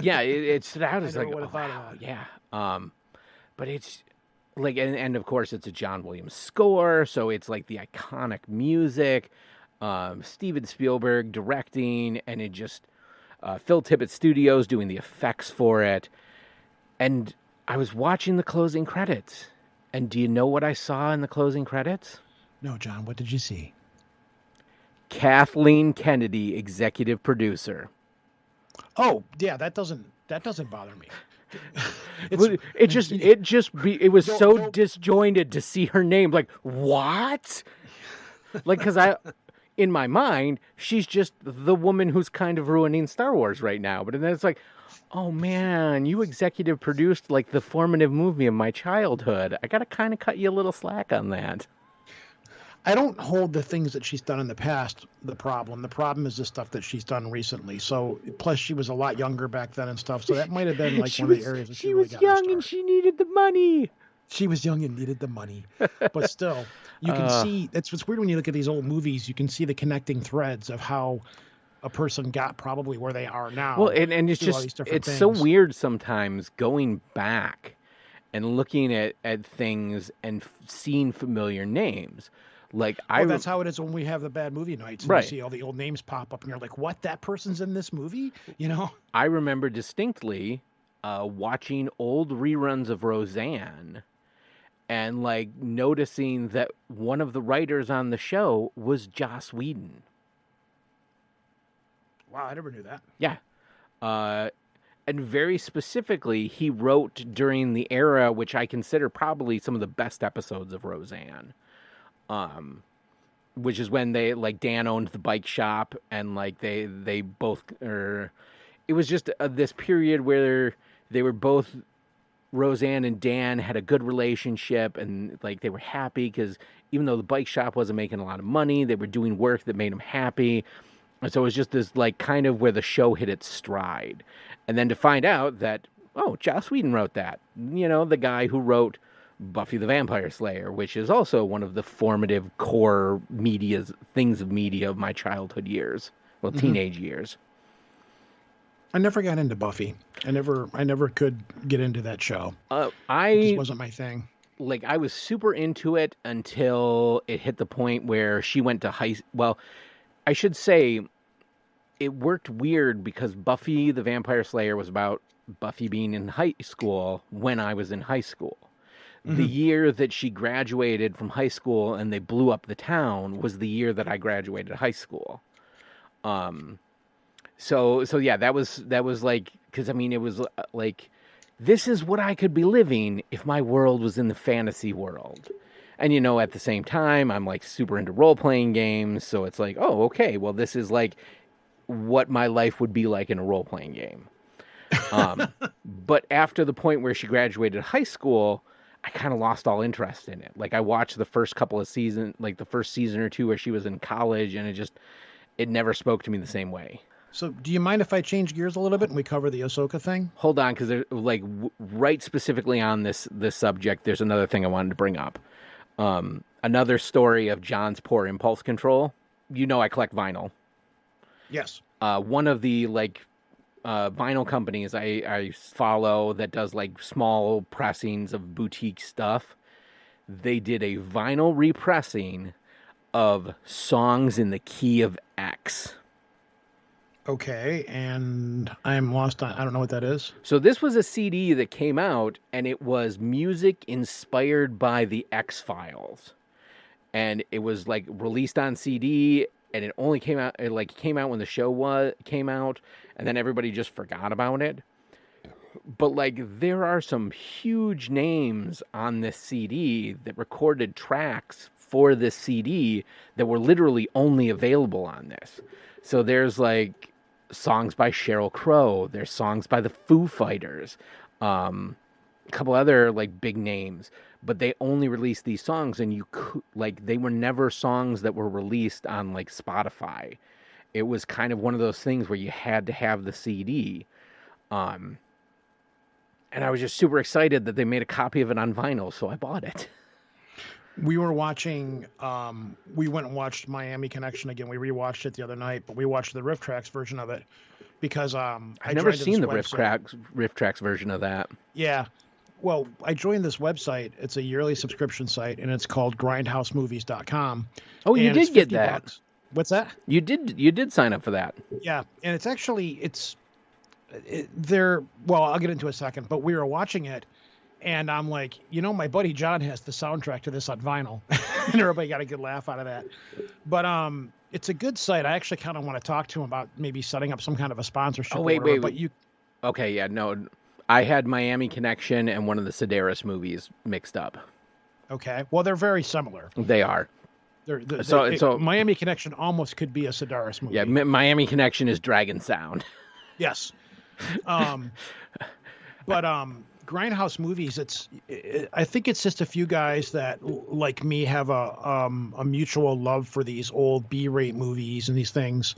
Yeah, it stood out as wow, yeah. But it's and of course it's a John Williams score, so it's the iconic music. Steven Spielberg directing, and it just Phil Tippett Studios doing the effects for it. And I was watching the closing credits, and do you know what I saw in the closing credits? No, John, what did you see? Kathleen Kennedy, executive producer. Oh, yeah, that doesn't bother me. It was so disjointed to see her name. What? Because in my mind, she's just the woman who's kind of ruining Star Wars right now. But then it's oh man, you executive produced the formative movie of my childhood. I gotta kind of cut you a little slack on that. I don't hold the things that she's done in the past the problem. The problem is the stuff that she's done recently. So, plus she was a lot younger back then and stuff. So that might have been one of the areas that she really got young and she needed the money. She was young and needed the money. But still, you can see, that's what's weird when you look at these old movies, you can see the connecting threads of how a person got probably where they are now. Well, and it's just, it's so weird sometimes going back and looking at things and seeing familiar names. That's how it is when we have the bad movie nights. And right. You see all the old names pop up and you're like, what? That person's in this movie? I remember distinctly watching old reruns of Roseanne and like noticing that one of the writers on the show was Joss Whedon. Wow, I never knew that. Yeah. And very specifically, he wrote during the era which I consider probably some of the best episodes of Roseanne. Which is when they, like, Dan owned the bike shop, and like they both, it was just this period where they were both, Roseanne and Dan had a good relationship, and like they were happy because even though the bike shop wasn't making a lot of money, they were doing work that made them happy. And so it was just this, like, kind of where the show hit its stride. And then to find out that, oh, Joss Whedon wrote that. You know, the guy who wrote Buffy the Vampire Slayer, which is also one of the formative core things of media of my childhood years. Well, teenage years. I never got into Buffy. I never could get into that show. It just wasn't my thing. Like, I was super into it until it hit the point where she went to well, I should say it worked weird because Buffy the Vampire Slayer was about Buffy being in high school when I was in high school. The year that she graduated from high school and they blew up the town was the year that I graduated high school. So yeah, that was like, because I mean, it was like, this is what I could be living if my world was in the fantasy world. And, you know, at the same time, I'm like super into role-playing games. So it's like, oh, okay, well, this is like what my life would be like in a role-playing game. But after the point where she graduated high school, I kind of lost all interest in it. Like, I watched the first couple of seasons, like the first season or two where she was in college, and it never spoke to me the same way. So do you mind if I change gears a little bit and we cover the Ahsoka thing? Hold on, because there's like right specifically on this subject, there's another thing I wanted to bring up. Another story of John's poor impulse control. You know, I collect vinyl. Yes. One of the vinyl companies I follow that does like small pressings of boutique stuff, they did a vinyl repressing of Songs in the Key of X. Okay, and I'm lost on, I don't know what that is. So this was a CD that came out, and it was music inspired by the X-Files. And it was like released on CD, and it only came out, came out when the show came out, and then everybody just forgot about it. But like, there are some huge names on this CD that recorded tracks for this CD that were literally only available on this. So there's like songs by Sheryl Crow, there's songs by the Foo Fighters, a couple other like big names, but they only released these songs, and you could, like, they were never songs that were released on like Spotify. It was kind of one of those things where you had to have the CD. And I was just super excited that they made a copy of it on vinyl, so I bought it. We were watching, we went and watched Miami Connection again. We rewatched it the other night, but we watched the Riff Tracks version of it because I've never seen the Riff Tracks version of that. Yeah. Well, I joined this website. It's a yearly subscription site, and it's called grindhousemovies.com. Oh, you did get that. $50. What's that? You did sign up for that. Yeah, and it's actually, well, I'll get into it in a second, but we were watching it, and I'm like, you know, my buddy John has the soundtrack to this on vinyl. And everybody got a good laugh out of that. But it's a good site. I actually kind of want to talk to him about maybe setting up some kind of a sponsorship. Oh, wait. But you... Okay, yeah, no. I had Miami Connection and one of the Sedaris movies mixed up. Okay. Well, they're very similar. They are. So Miami Connection almost could be a Sedaris movie. Yeah, Miami Connection is Dragon Sound. Yes. But Grindhouse Movies, I think it's just a few guys that, like me, have a mutual love for these old B-rate movies and these things.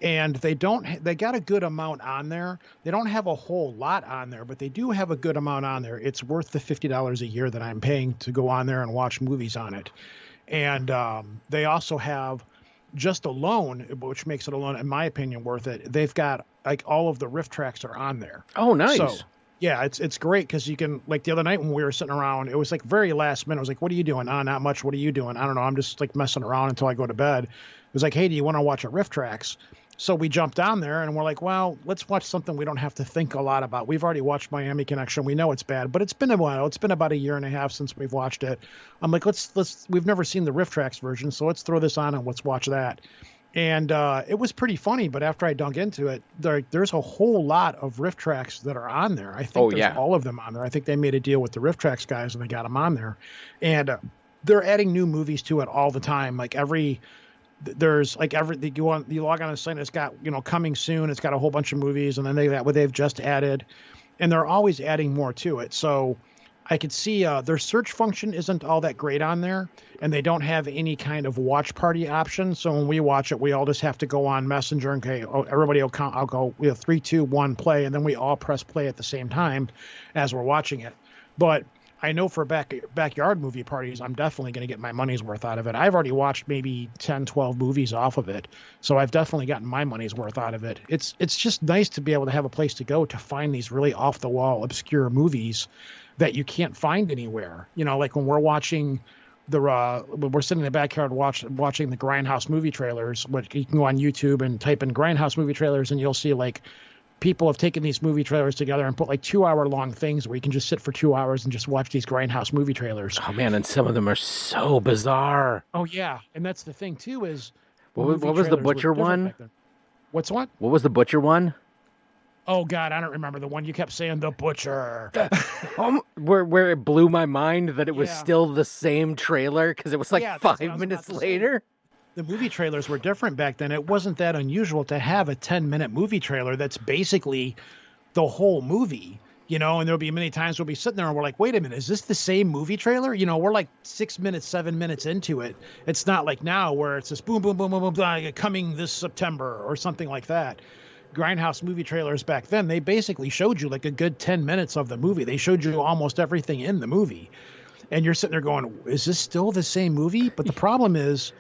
And they got a good amount on there. They don't have a whole lot on there, but they do have a good amount on there. It's worth the $50 a year that I'm paying to go on there and watch movies on it. And they also have, just alone, which makes it alone, in my opinion, worth it. They've got like all of the riff tracks are on there. Oh, nice. So, yeah, it's great because you can, like the other night when we were sitting around, it was like very last minute. I was like, what are you doing? Oh, not much. What are you doing? I don't know. I'm just like messing around until I go to bed. It was like, hey, do you want to watch a riff tracks? So we jumped down there and we're like, well, let's watch something we don't have to think a lot about. We've already watched Miami Connection. We know it's bad, but it's been a while. It's been about a year and a half since we've watched it. I'm like, we've never seen the Riff Tracks version, so let's throw this on and let's watch that. And it was pretty funny, but after I dug into it, there's a whole lot of Riff Tracks that are on there. I think there's all of them on there. I think they made a deal with the Riff Tracks guys and they got them on there. And they're adding new movies to it all the time. Like there's like you log on a site, it's got, coming soon. It's got a whole bunch of movies, and then they've just added, and they're always adding more to it. So I could see their search function isn't all that great on there, and they don't have any kind of watch party option. So when we watch it, we all just have to go on Messenger and everybody will count. I'll go, 3, 2, 1, play, and then we all press play at the same time as we're watching it. But I know for backyard movie parties, I'm definitely going to get my money's worth out of it. I've already watched maybe 10, 12 movies off of it. So I've definitely gotten my money's worth out of it. It's just nice to be able to have a place to go to find these really off the wall, obscure movies that you can't find anywhere. Like when we're watching when we're sitting in the backyard watching the Grindhouse movie trailers, which you can go on YouTube and type in Grindhouse movie trailers, and you'll see like people have taken these movie trailers together and put like 2-hour-long things where you can just sit for 2 hours and just watch these Grindhouse movie trailers. Oh man, and some of them are so bizarre. Oh yeah, and that's the thing too is what was the Butcher one? What's what? What was the Butcher one? Oh God, I don't remember the one you kept saying, the Butcher. Where it blew my mind that it was still the same trailer because it was like 5 minutes later. The movie trailers were different back then. It wasn't that unusual to have a 10-minute movie trailer that's basically the whole movie, and there'll be many times we'll be sitting there and we're like, wait a minute, is this the same movie trailer? We're like 6 minutes, 7 minutes into it. It's not like now where it's just boom, boom, boom, boom, boom, blah, coming this September or something like that. Grindhouse movie trailers back then, they basically showed you like a good 10 minutes of the movie. They showed you almost everything in the movie. And you're sitting there going, is this still the same movie? But the problem is,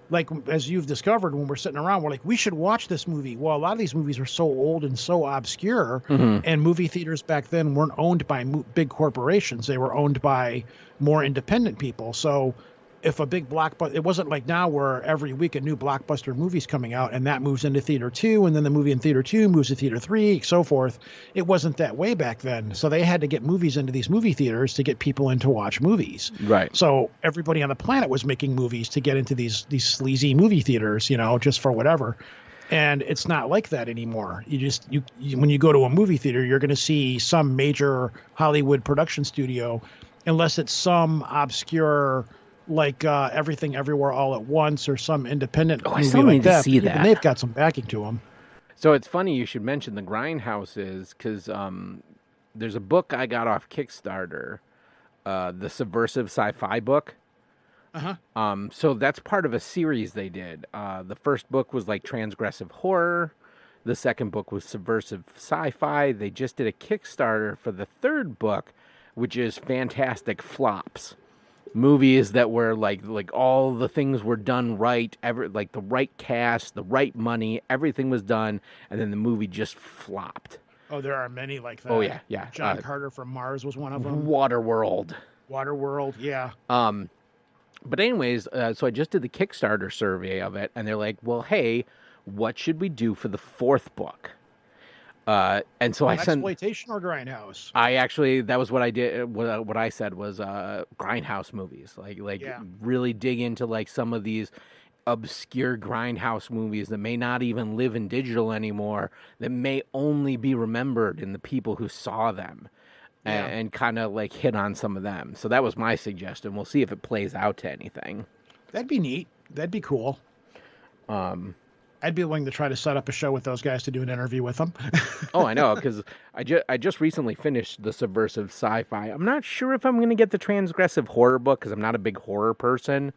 like, as you've discovered, when we're sitting around, we're like, we should watch this movie. Well, a lot of these movies are so old and so obscure, and movie theaters back then weren't owned by big corporations. They were owned by more independent people. So if a big blockbuster, it wasn't like now where every week a new blockbuster movie's coming out and that moves into theater 2, and then the movie in theater 2 moves to theater 3, so forth. It wasn't that way back then. So they had to get movies into these movie theaters to get people in to watch movies. Right. So everybody on the planet was making movies to get into these sleazy movie theaters, just for whatever. And it's not like that anymore. You when you go to a movie theater, you're going to see some major Hollywood production studio, unless it's some obscure, like Everything Everywhere All at Once or some independent movie still like need that. to see that. And they've got some backing to them. So it's funny you should mention the Grindhouses because there's a book I got off Kickstarter, the Subversive Sci-Fi book. So that's part of a series they did. The first book was like Transgressive Horror. The second book was Subversive Sci-Fi. They just did a Kickstarter for the third book, which is Fantastic Flops. Movies that were like all the things were done right, like the right cast, the right money, everything was done, and then the movie just flopped. Oh, there are many like that. Oh yeah. John Carter from Mars was one of them. Waterworld, yeah. But anyways, so I just did the Kickstarter survey of it, and they're like, "Well, hey, what should we do for the fourth book?" And so I sent exploitation or Grindhouse. That was what I did. What I said was Grindhouse movies, really dig into like some of these obscure Grindhouse movies that may not even live in digital anymore, that may only be remembered in the people who saw them, and kind of like hit on some of them. So that was my suggestion. We'll see if it plays out to anything. That'd be neat. That'd be cool. I'd be willing to try to set up a show with those guys to do an interview with them. Oh, I know, because I just recently finished the Subversive Sci-Fi. I'm not sure if I'm going to get the Transgressive Horror book because I'm not a big horror person.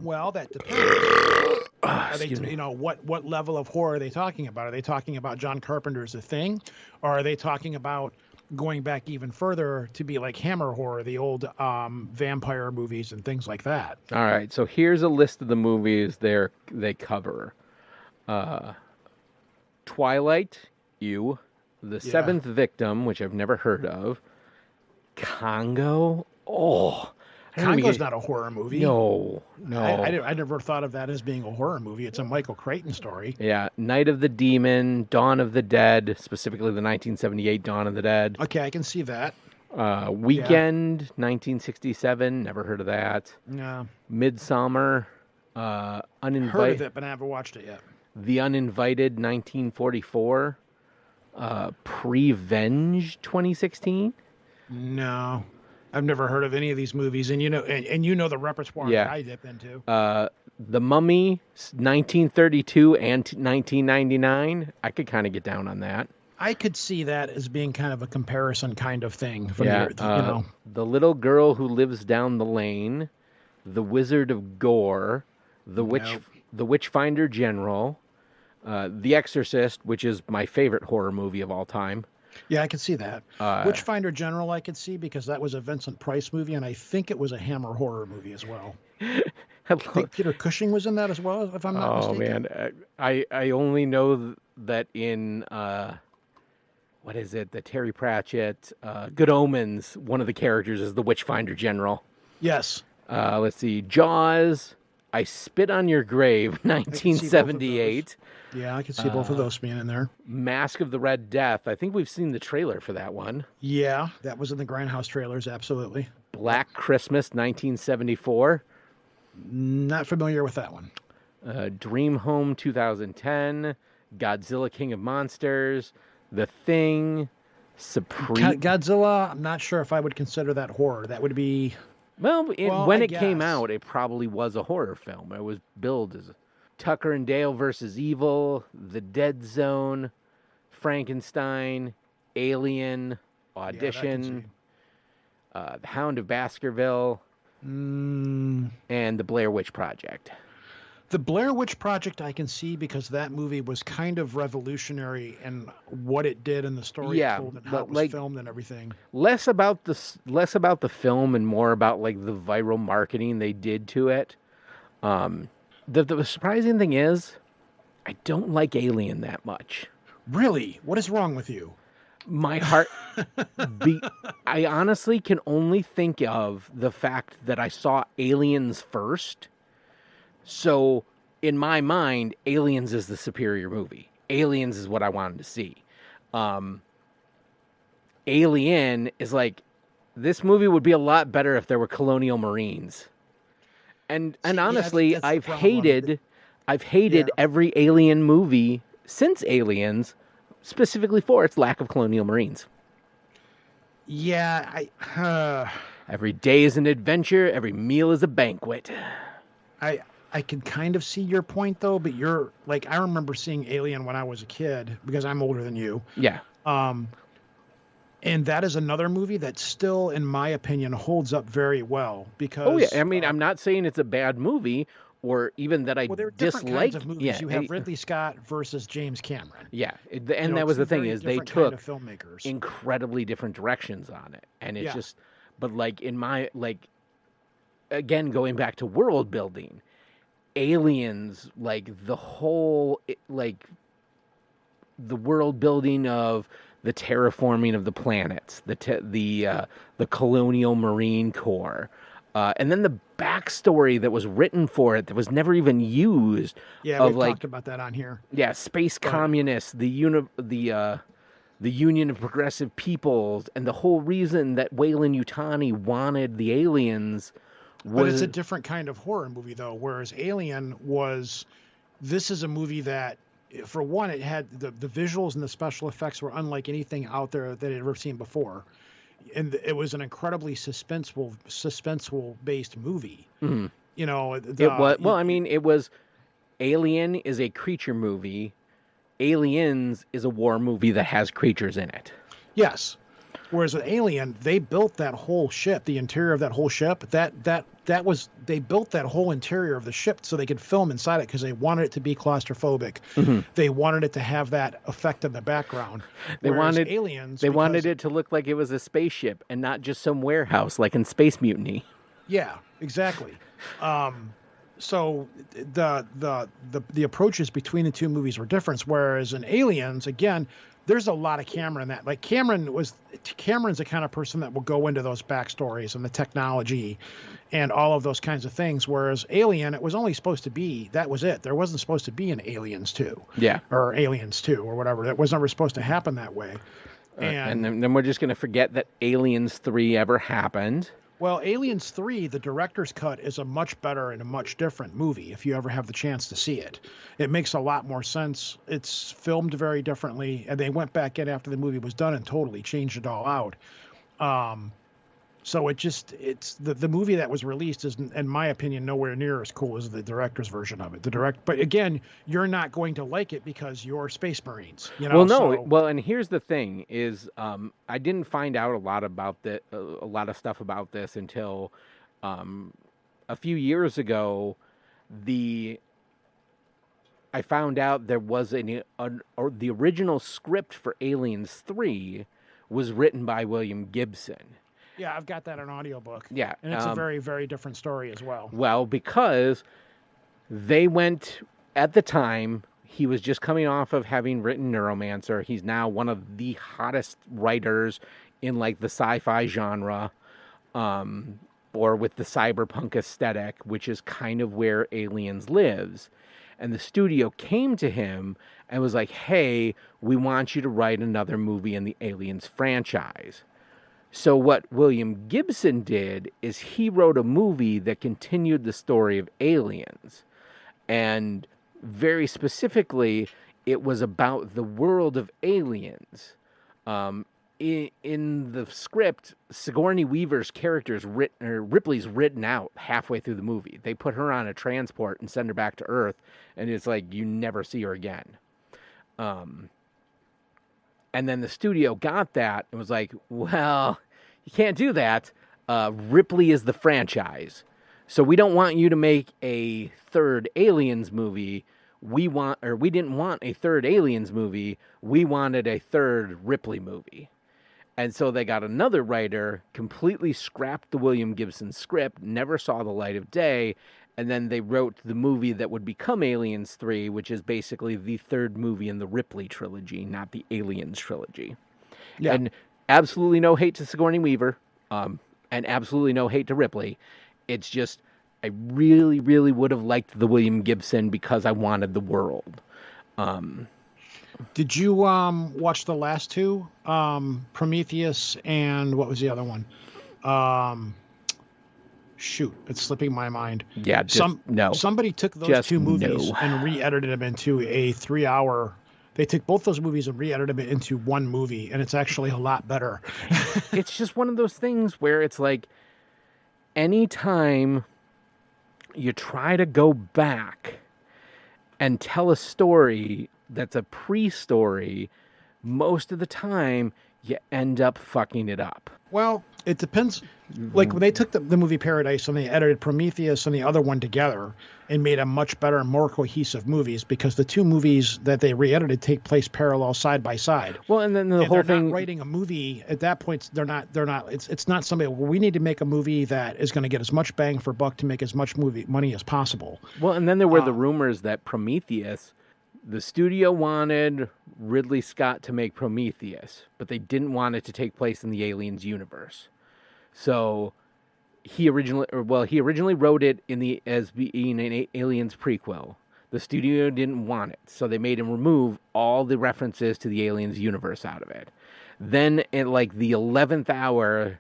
Well, that depends. What level of horror are they talking about? Are they talking about John Carpenter's The Thing, or are they talking about going back even further to be like Hammer horror, the old vampire movies and things like that? All right, so here's a list of the movies they cover. Twilight, The Seventh Victim, which I've never heard of. Congo, Congo's not a horror movie. No. I never thought of that as being a horror movie. It's a Michael Crichton story. Yeah, Night of the Demon, Dawn of the Dead, specifically the 1978 Dawn of the Dead. Okay, I can see that. Weekend, 1967, never heard of that. No. Midsummer, Uninvited. Heard of it, but I haven't watched it yet. The Uninvited, 1944. Prevenge, 2016. No, I've never heard of any of these movies, and you know the repertoire that I dip into. The Mummy, 1932 and 1999. I could kind of get down on that. I could see that as being kind of a comparison kind of thing. The Little Girl Who Lives Down the Lane, The Wizard of Gore, The Witchfinder General, The Exorcist, which is my favorite horror movie of all time. Yeah, I could see that. Witchfinder General I could see because that was a Vincent Price movie, and I think it was a Hammer horror movie as well. I think Peter Cushing was in that as well, if I'm not mistaken. Oh, man. I only know that in, what is it, the Terry Pratchett, Good Omens, one of the characters is the Witchfinder General. Yes. Let's see, Jaws, I Spit on Your Grave, 1978. Yeah, I can see both of those being in there. Mask of the Red Death. I think we've seen the trailer for that one. Yeah, that was in the Grindhouse trailers, absolutely. Black Christmas, 1974. Not familiar with that one. Dream Home, 2010. Godzilla, King of Monsters. The Thing. Supreme. Godzilla, I'm not sure if I would consider that horror. That would be... When it came out, it probably was a horror film. It was billed as Tucker and Dale versus Evil, The Dead Zone, Frankenstein, Alien, Audition, The Hound of Baskerville, and The Blair Witch Project. The Blair Witch Project I can see because that movie was kind of revolutionary in what it did and the story it told and how it was filmed and everything. Less about the film and more about like the viral marketing they did to it. The surprising thing is, I don't like Alien that much. Really? What is wrong with you? My heart... I honestly can only think of the fact that I saw Aliens first. So, in my mind, Aliens is the superior movie. Aliens is what I wanted to see. Alien is like, this movie would be a lot better if there were colonial marines. And honestly, I've hated every Alien movie since Aliens, specifically for its lack of colonial marines. Yeah, every day is an adventure, every meal is a banquet. I can kind of see your point though, but you're like, I remember seeing Alien when I was a kid because I'm older than you. Yeah. And that is another movie that still, in my opinion, holds up very well because... Oh, yeah. I mean, I'm not saying it's a bad movie or even that I there are dislike... kinds of movies. You have Ridley Scott versus James Cameron. Yeah. And that was the thing is they took filmmakers. Incredibly different directions on it. And it's just... But like in my... Like, again, going back to world building, Aliens, like the whole... Like the world building of... the terraforming of the planets, the colonial marine corps, and then the backstory that was written for it that was never even used. Yeah, we've talked about that on here. Yeah, space communists, the Union of Progressive Peoples, and the whole reason that Weyland Yutani wanted the aliens was... But it's a different kind of horror movie, though, whereas Alien was... This is a movie that... For one, it had the visuals and the special effects were unlike anything out there that I'd ever seen before. And it was an incredibly suspenseful based movie. Mm-hmm. You know, it was Alien is a creature movie. Aliens is a war movie that has creatures in it. Yes. Whereas with Alien, they built that whole ship, the interior of that whole ship. They built that whole interior of the ship so they could film inside it because they wanted it to be claustrophobic. Mm-hmm. They wanted it to have that effect in the background. They wanted it to look like it was a spaceship and not just some warehouse like in Space Mutiny. Yeah, exactly. So the approaches between the two movies were different. Whereas in Aliens, again, there's a lot of Cameron that like Cameron's the kind of person that will go into those backstories and the technology and all of those kinds of things. Whereas Alien, it was only supposed to be, that was it. There wasn't supposed to be an Aliens 2 Yeah. or Aliens 2 or whatever. That was never supposed to happen that way. And then we're just going to forget that Aliens 3 ever happened. Well, Aliens 3, the director's cut, is a much better and a much different movie if you ever have the chance to see it. It makes a lot more sense. It's filmed very differently, and they went back in after the movie was done and totally changed it all out. So it's the movie that was released is, in my opinion, nowhere near as cool as the director's version of it. But again, you're not going to like it because you're Space Marines. You know? Well, no. Well, and here's the thing: is I didn't find out a lot of stuff about this until a few years ago. I found out there was the original script for Aliens 3 was written by William Gibson. Yeah, I've got that on audiobook. Yeah. And it's a very, very different story as well. Well, because they went, at the time, he was just coming off of having written Neuromancer. He's now one of the hottest writers in like the sci-fi genre, or with the cyberpunk aesthetic, which is kind of where Aliens lives. And the studio came to him and was like, hey, we want you to write another movie in the Aliens franchise. So what William Gibson did is he wrote a movie that continued the story of Aliens. And very specifically, it was about the world of Aliens. In the script, Sigourney Weaver's character Ripley's written out halfway through the movie. They put her on a transport and send her back to Earth, and it's like you never see her again. And then the studio got that and was like, well, you can't do that. Ripley is the franchise. So we don't want you to make a third Aliens movie. We didn't want a third Aliens movie. We wanted a third Ripley movie. And so they got another writer, completely scrapped the William Gibson script, never saw the light of day, and then they wrote the movie that would become Aliens 3, which is basically the third movie in the Ripley trilogy, not the Aliens trilogy. Yeah. And absolutely no hate to Sigourney Weaver, and absolutely no hate to Ripley. It's just, I really, really would have liked the William Gibson because I wanted the world. Did you watch the last two? Prometheus and what was the other one? Shoot, it's slipping my mind. Yeah, no. Somebody took those two movies and re-edited them into a 3-hour. They took both those movies and re-edited them into one movie, and it's actually a lot better. It's just one of those things where it's like, anytime you try to go back and tell a story that's a pre-story, most of the time you end up fucking it up. Well, it depends. Like when they took the movie Paradise and they edited Prometheus and the other one together and made a much better and more cohesive movies, because the two movies that they re-edited take place parallel side by side. Well, and then the whole thing, not writing a movie at that point, they're not it's not somebody, well, we need to make a movie that is going to get as much bang for buck to make as much money as possible. Well, and then there were the rumors that Prometheus, the studio wanted Ridley Scott to make Prometheus, but they didn't want it to take place in the Aliens universe. So he originally wrote it as being an Aliens prequel. The studio didn't want it, so they made him remove all the references to the Aliens universe out of it. Then at like the 11th hour,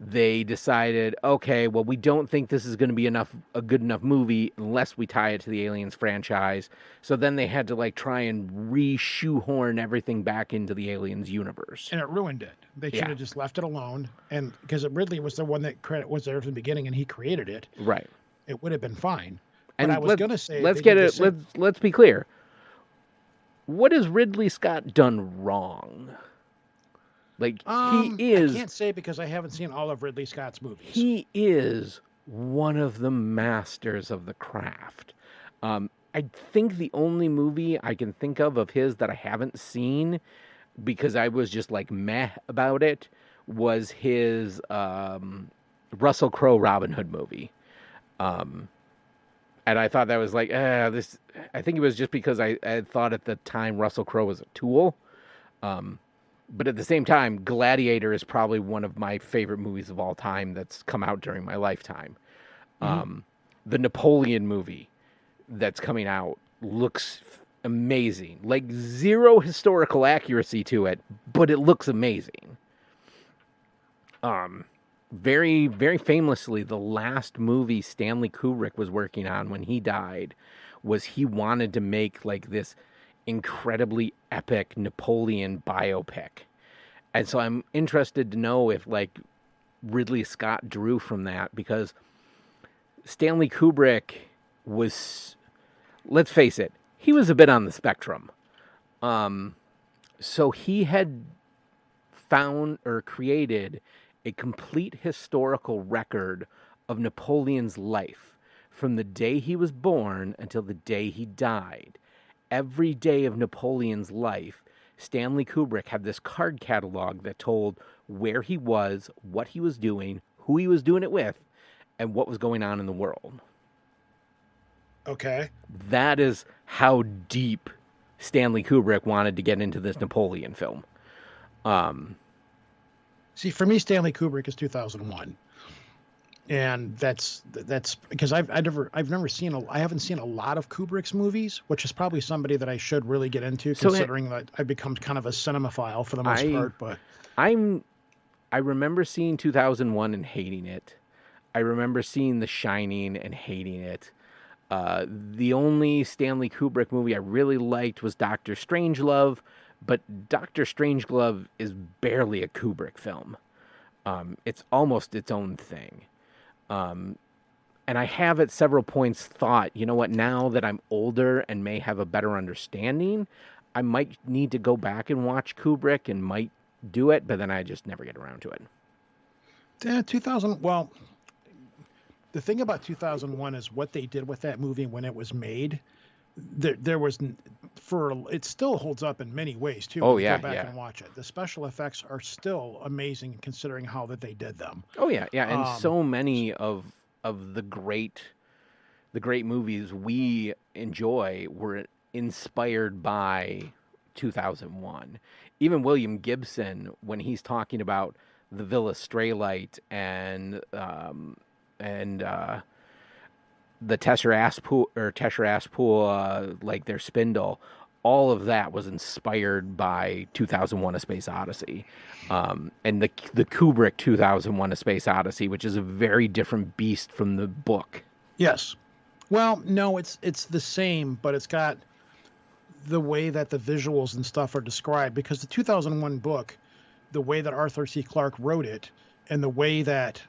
they decided, okay, well, we don't think this is going to be a good enough movie unless we tie it to the Aliens franchise. So then they had to like try and re-shoehorn everything back into the Aliens universe. And it ruined it. They should have just left it alone. And because Ridley was the one that credit was there from the beginning and he created it. Right. It would have been fine. And but I was going to say, let's be clear. What has Ridley Scott done wrong? Like, he is... I can't say because I haven't seen all of Ridley Scott's movies. He is one of the masters of the craft. I think the only movie I can think of his that I haven't seen, because I was just like meh about it, was his Russell Crowe Robin Hood movie. And I thought that was like, this... I think it was just because I thought at the time Russell Crowe was a tool. But at the same time, Gladiator is probably one of my favorite movies of all time that's come out during my lifetime. The Napoleon movie that's coming out looks amazing. Like zero historical accuracy to it, but it looks amazing. Very, very famously, the last movie Stanley Kubrick was working on when he died was he wanted to make like this incredibly epic Napoleon biopic. And so I'm interested to know if like Ridley Scott drew from that, because Stanley Kubrick was, let's face it, he was a bit on the spectrum. So he had found or created a complete historical record of Napoleon's life from the day he was born until the day he died. Every day of Napoleon's life, Stanley Kubrick had this card catalog that told where he was, what he was doing, who he was doing it with, and what was going on in the world. Okay. That is how deep Stanley Kubrick wanted to get into this Napoleon film. See, for me, Stanley Kubrick is 2001, and that's because I haven't seen a lot of Kubrick's movies, which is probably somebody that I should really get into, considering that I've become kind of a cinemaphile for the most part. But I remember seeing 2001 and hating it. I remember seeing The Shining and hating it. The only Stanley Kubrick movie I really liked was Dr. Strangelove, but Dr. Strangelove is barely a Kubrick film. It's almost its own thing. And I have at several points thought, you know what, now that I'm older and may have a better understanding, I might need to go back and watch Kubrick and might do it, but then I just never get around to it. Yeah, 2000, well, the thing about 2001 is what they did with that movie when it was made. There was, it still holds up in many ways too. Oh yeah, go back and watch it. The special effects are still amazing considering how that they did them. Oh yeah, yeah, and so many of the great movies we enjoy were inspired by 2001. Even William Gibson, when he's talking about the Villa Straylight and the Tesseract Pool, like their spindle, all of that was inspired by 2001: A Space Odyssey, and the Kubrick 2001: A Space Odyssey, which is a very different beast from the book. Yes, well, no, it's the same, but it's got the way that the visuals and stuff are described, because the 2001 book, the way that Arthur C. Clarke wrote it, and the way that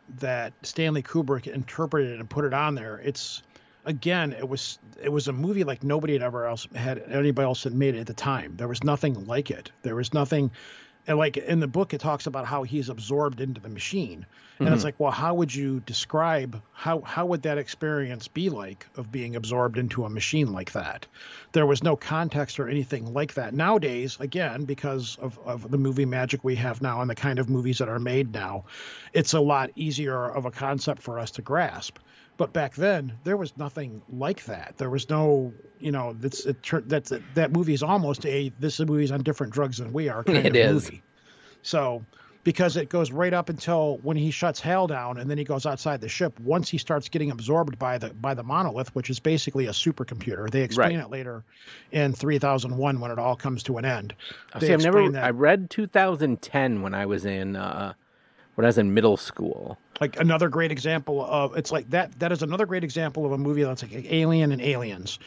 Stanley Kubrick interpreted it and put it on there, it's, again, it was a movie like anybody else had made it at the time. There was nothing like it. There was nothing, and like in the book, it talks about how he's absorbed into the machine, and it's like, well, how would you describe how would that experience be like of being absorbed into a machine like that? There was no context or anything like that. Nowadays, again, because of the movie magic we have now and the kind of movies that are made now, it's a lot easier of a concept for us to grasp. But back then, there was nothing like that. There was no, that movie is almost this movie's on different drugs than we are kind of movie. So, because it goes right up until when he shuts Hal down, and then he goes outside the ship. Once he starts getting absorbed by the monolith, which is basically a supercomputer. They explain it later in 3001 when it all comes to an end. I read 2010 when I was in middle school. Like another great example of, it's like that is another great example of a movie that's like Alien and Aliens.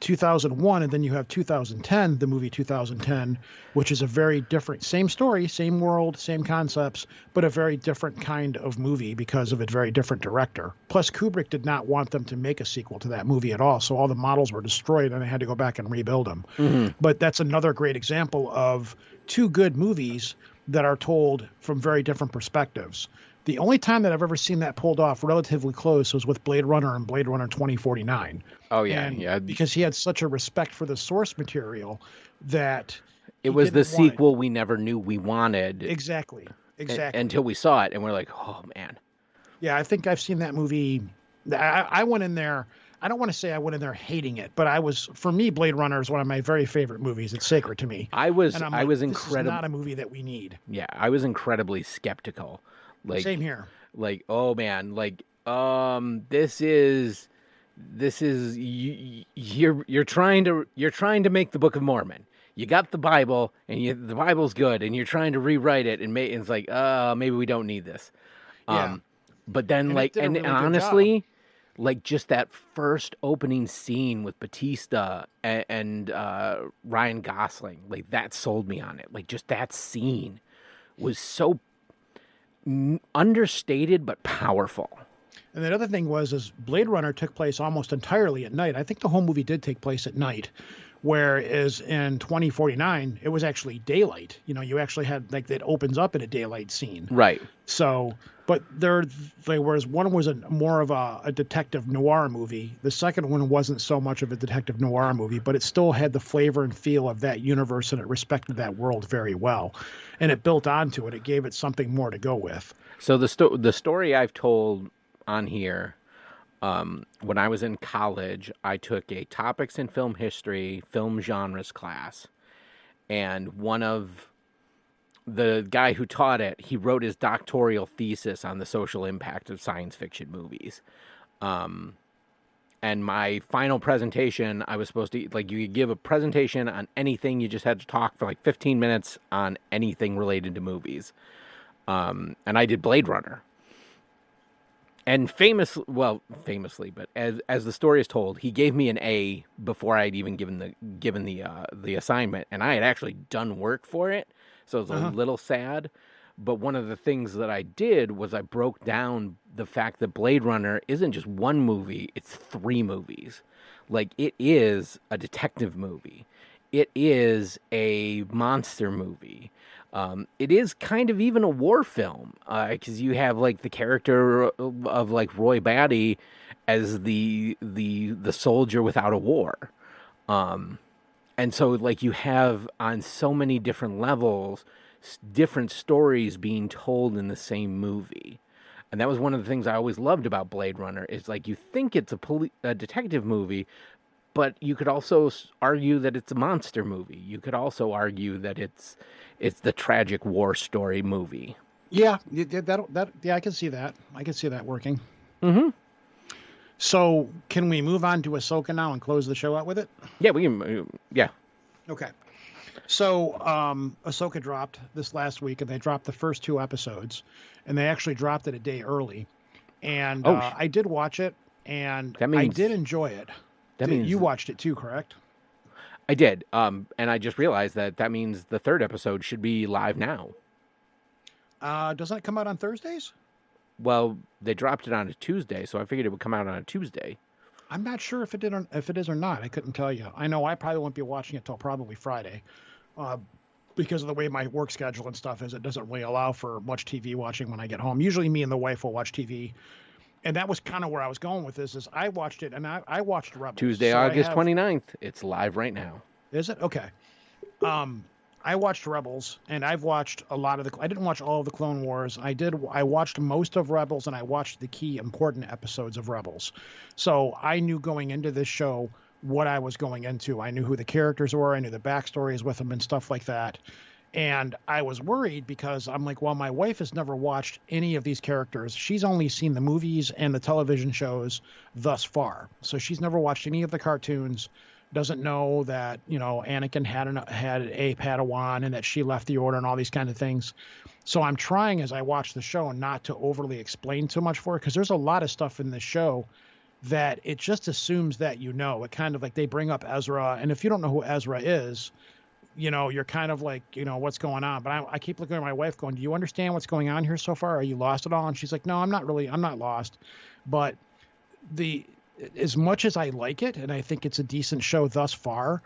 2001, and then you have 2010, the movie 2010, which is a very different, same story, same world, same concepts, but a very different kind of movie because of a very different director. Plus, Kubrick did not want them to make a sequel to that movie at all, so all the models were destroyed and they had to go back and rebuild them. But that's another great example of two good movies that are told from very different perspectives. The only time that I've ever seen that pulled off relatively close was with Blade Runner and Blade Runner 2049. Oh, yeah, yeah. Because he had such a respect for the source material that it was the sequel we never knew we wanted. Exactly. Until we saw it, and we're like, oh, man. Yeah, I think I've seen that movie. I went in there. I don't want to say I went in there hating it, but for me, Blade Runner is one of my very favorite movies. It's sacred to me. I was And I'm I like, was this is incredible. not a movie that we need. Yeah, I was incredibly skeptical. Like, Same here. like, oh man, like, you're trying to make the Book of Mormon. You got the Bible, and the Bible's good, and you're trying to rewrite it, and it's like, maybe we don't need this. Yeah. But then, And like, it did a and really good honestly, like, just that first opening scene with Batista and Ryan Gosling, like, that sold me on it. Like, just that scene was so understated but powerful. And the other thing is Blade Runner took place almost entirely at night. I think the whole movie did take place at night, whereas in 2049, it was actually daylight. You know, you actually had, like, it opens up in a daylight scene. Right. So, but whereas one was more of a detective noir movie. The second one wasn't so much of a detective noir movie, but it still had the flavor and feel of that universe, and it respected that world very well. And it built onto it. It gave it something more to go with. So the story I've told on here, when I was in college, I took a topics in film history, film genres class, and one of the guy who taught it, he wrote his doctoral thesis on the social impact of science fiction movies. And my final presentation, I was supposed to, like, you could give a presentation on anything. You just had to talk for like 15 minutes on anything related to movies. And I did Blade Runner. And famously, but as the story is told, he gave me an A before I'd even given the assignment, and I had actually done work for it, so it was a little sad. But one of the things that I did was I broke down the fact that Blade Runner isn't just one movie; it's 3 movies. Like, it is a detective movie, it is a monster movie. It is kind of even a war film, because you have, like, the character of like Roy Batty as the soldier without a war, and so, like, you have on so many different levels different stories being told in the same movie. And that was one of the things I always loved about Blade Runner, is, like, you think it's a detective movie, but you could also argue that it's a monster movie. You could also argue that it's the tragic war story movie. Yeah, I can see that. I can see that working. Mm-hmm. So, can we move on to Ahsoka now and close the show out with it? Yeah, we can. Yeah. Okay. So, Ahsoka dropped this last week, and they dropped the first 2 episodes, and they actually dropped it a day early. And I did watch it, and I did enjoy it. That means you watched it too, correct? I did. And I just realized that means the 3rd episode should be live now. Doesn't it come out on Thursdays? Well, they dropped it on a Tuesday, so I figured it would come out on a Tuesday. I'm not sure if it is or not. I couldn't tell you. I know I probably won't be watching it till probably Friday, because of the way my work schedule and stuff is. It doesn't really allow for much TV watching when I get home. Usually, me and the wife will watch TV, and that was kind of where I was going with this. Is I watched it, and I watched Rebels. Tuesday, August 29th. It's live right now. Is it? Okay. I watched Rebels, and I've watched a lot of I didn't watch all of the Clone Wars. I watched most of Rebels, and I watched the key important episodes of Rebels. So I knew going into this show what I was going into. I knew who the characters were. I knew the backstories with them and stuff like that. And I was worried because I'm like, well, my wife has never watched any of these characters. She's only seen the movies and the television shows thus far. So she's never watched any of the cartoons. Doesn't know that, Anakin had a Padawan and that she left the Order and all these kind of things. So I'm trying, as I watch the show, not to overly explain too much for her, because there's a lot of stuff in this show that it just assumes that It kind of like they bring up Ezra, and if you don't know who Ezra is, you're kind of like, what's going on. But I keep looking at my wife going, do you understand what's going on here so far? Are you lost at all? And she's like, no, I'm not lost. But as much as I like it, and I think it's a decent show thus far,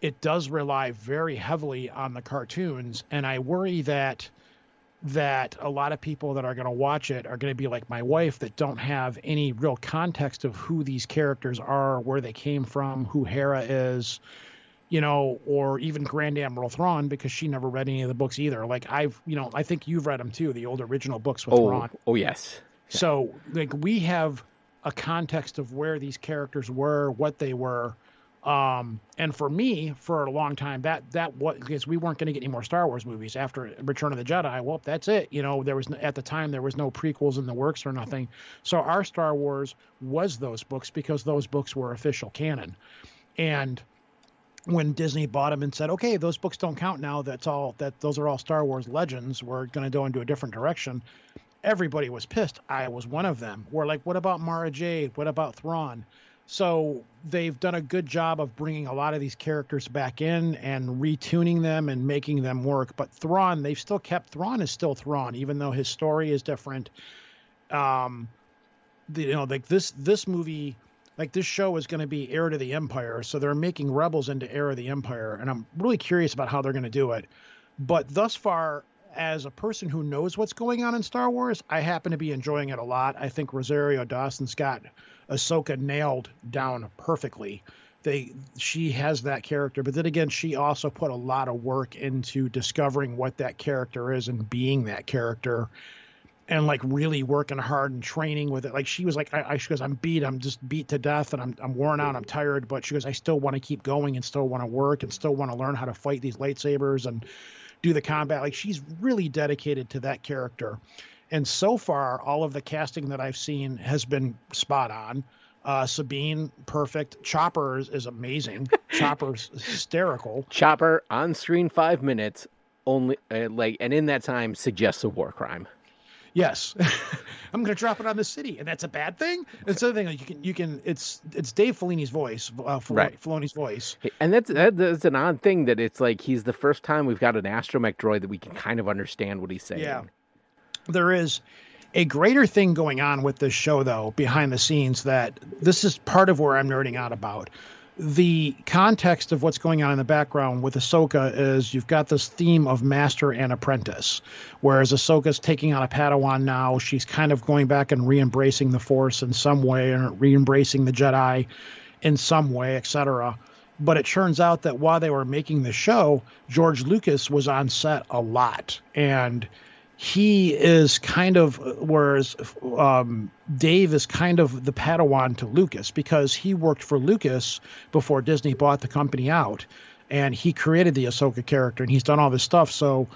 it does rely very heavily on the cartoons, and I worry that a lot of people that are going to watch it are going to be like my wife, that don't have any real context of who these characters are, where they came from, who Hera is, or even Grand Admiral Thrawn, because she never read any of the books either. Like I think you've read them too, the old original books with Thrawn. Oh yes. So like we have a context of where these characters were, what they were. And for me, for a long time, that was because we weren't going to get any more Star Wars movies after Return of the Jedi. Well, that's it. There was at the time there was no prequels in the works or nothing. So our Star Wars was those books because those books were official canon. And when Disney bought them and said, "Okay, those books don't count now. Those are all Star Wars legends. We're going to go into a different direction." Everybody was pissed. I was one of them. We're like, "What about Mara Jade? What about Thrawn?" So they've done a good job of bringing a lot of these characters back in and retuning them and making them work. But Thrawn, they've still kept Thrawn is still Thrawn, even though his story is different. Like this movie, like this show is going to be Heir to the Empire. So they're making Rebels into Heir of the Empire. And I'm really curious about how they're going to do it. But thus far, as a person who knows what's going on in Star Wars, I happen to be enjoying it a lot. I think Rosario Dawson's got Ahsoka nailed down perfectly. She has that character, but then again, she also put a lot of work into discovering what that character is and being that character, and like really working hard and training with it. Like she was like, she goes, I'm just beat to death, and I'm worn out, I'm tired, but she goes, I still want to keep going and still want to work and still want to learn how to fight these lightsabers and do the combat. Like she's really dedicated to that character. And so far, all of the casting that I've seen has been spot on. Sabine, perfect. Chopper is amazing. Chopper's hysterical. Chopper on screen 5 minutes only, and in that time suggests a war crime. Yes, I'm going to drop it on the city, and that's a bad thing. It's the other thing. Like you can. It's Dave Filoni's voice, right. Filoni's voice, and that's an odd thing that it's like he's the first time we've got an astromech droid that we can kind of understand what he's saying. Yeah. There is a greater thing going on with this show, though, behind the scenes, that this is part of where I'm nerding out about. The context of what's going on in the background with Ahsoka is you've got this theme of master and apprentice, whereas Ahsoka's taking on a Padawan now. She's kind of going back and re-embracing the Force in some way, or re-embracing the Jedi in some way, etc. But it turns out that while they were making the show, George Lucas was on set a lot, and he is kind of, whereas Dave is kind of the Padawan to Lucas, because he worked for Lucas before Disney bought the company out, and he created the Ahsoka character, and he's done all this stuff. So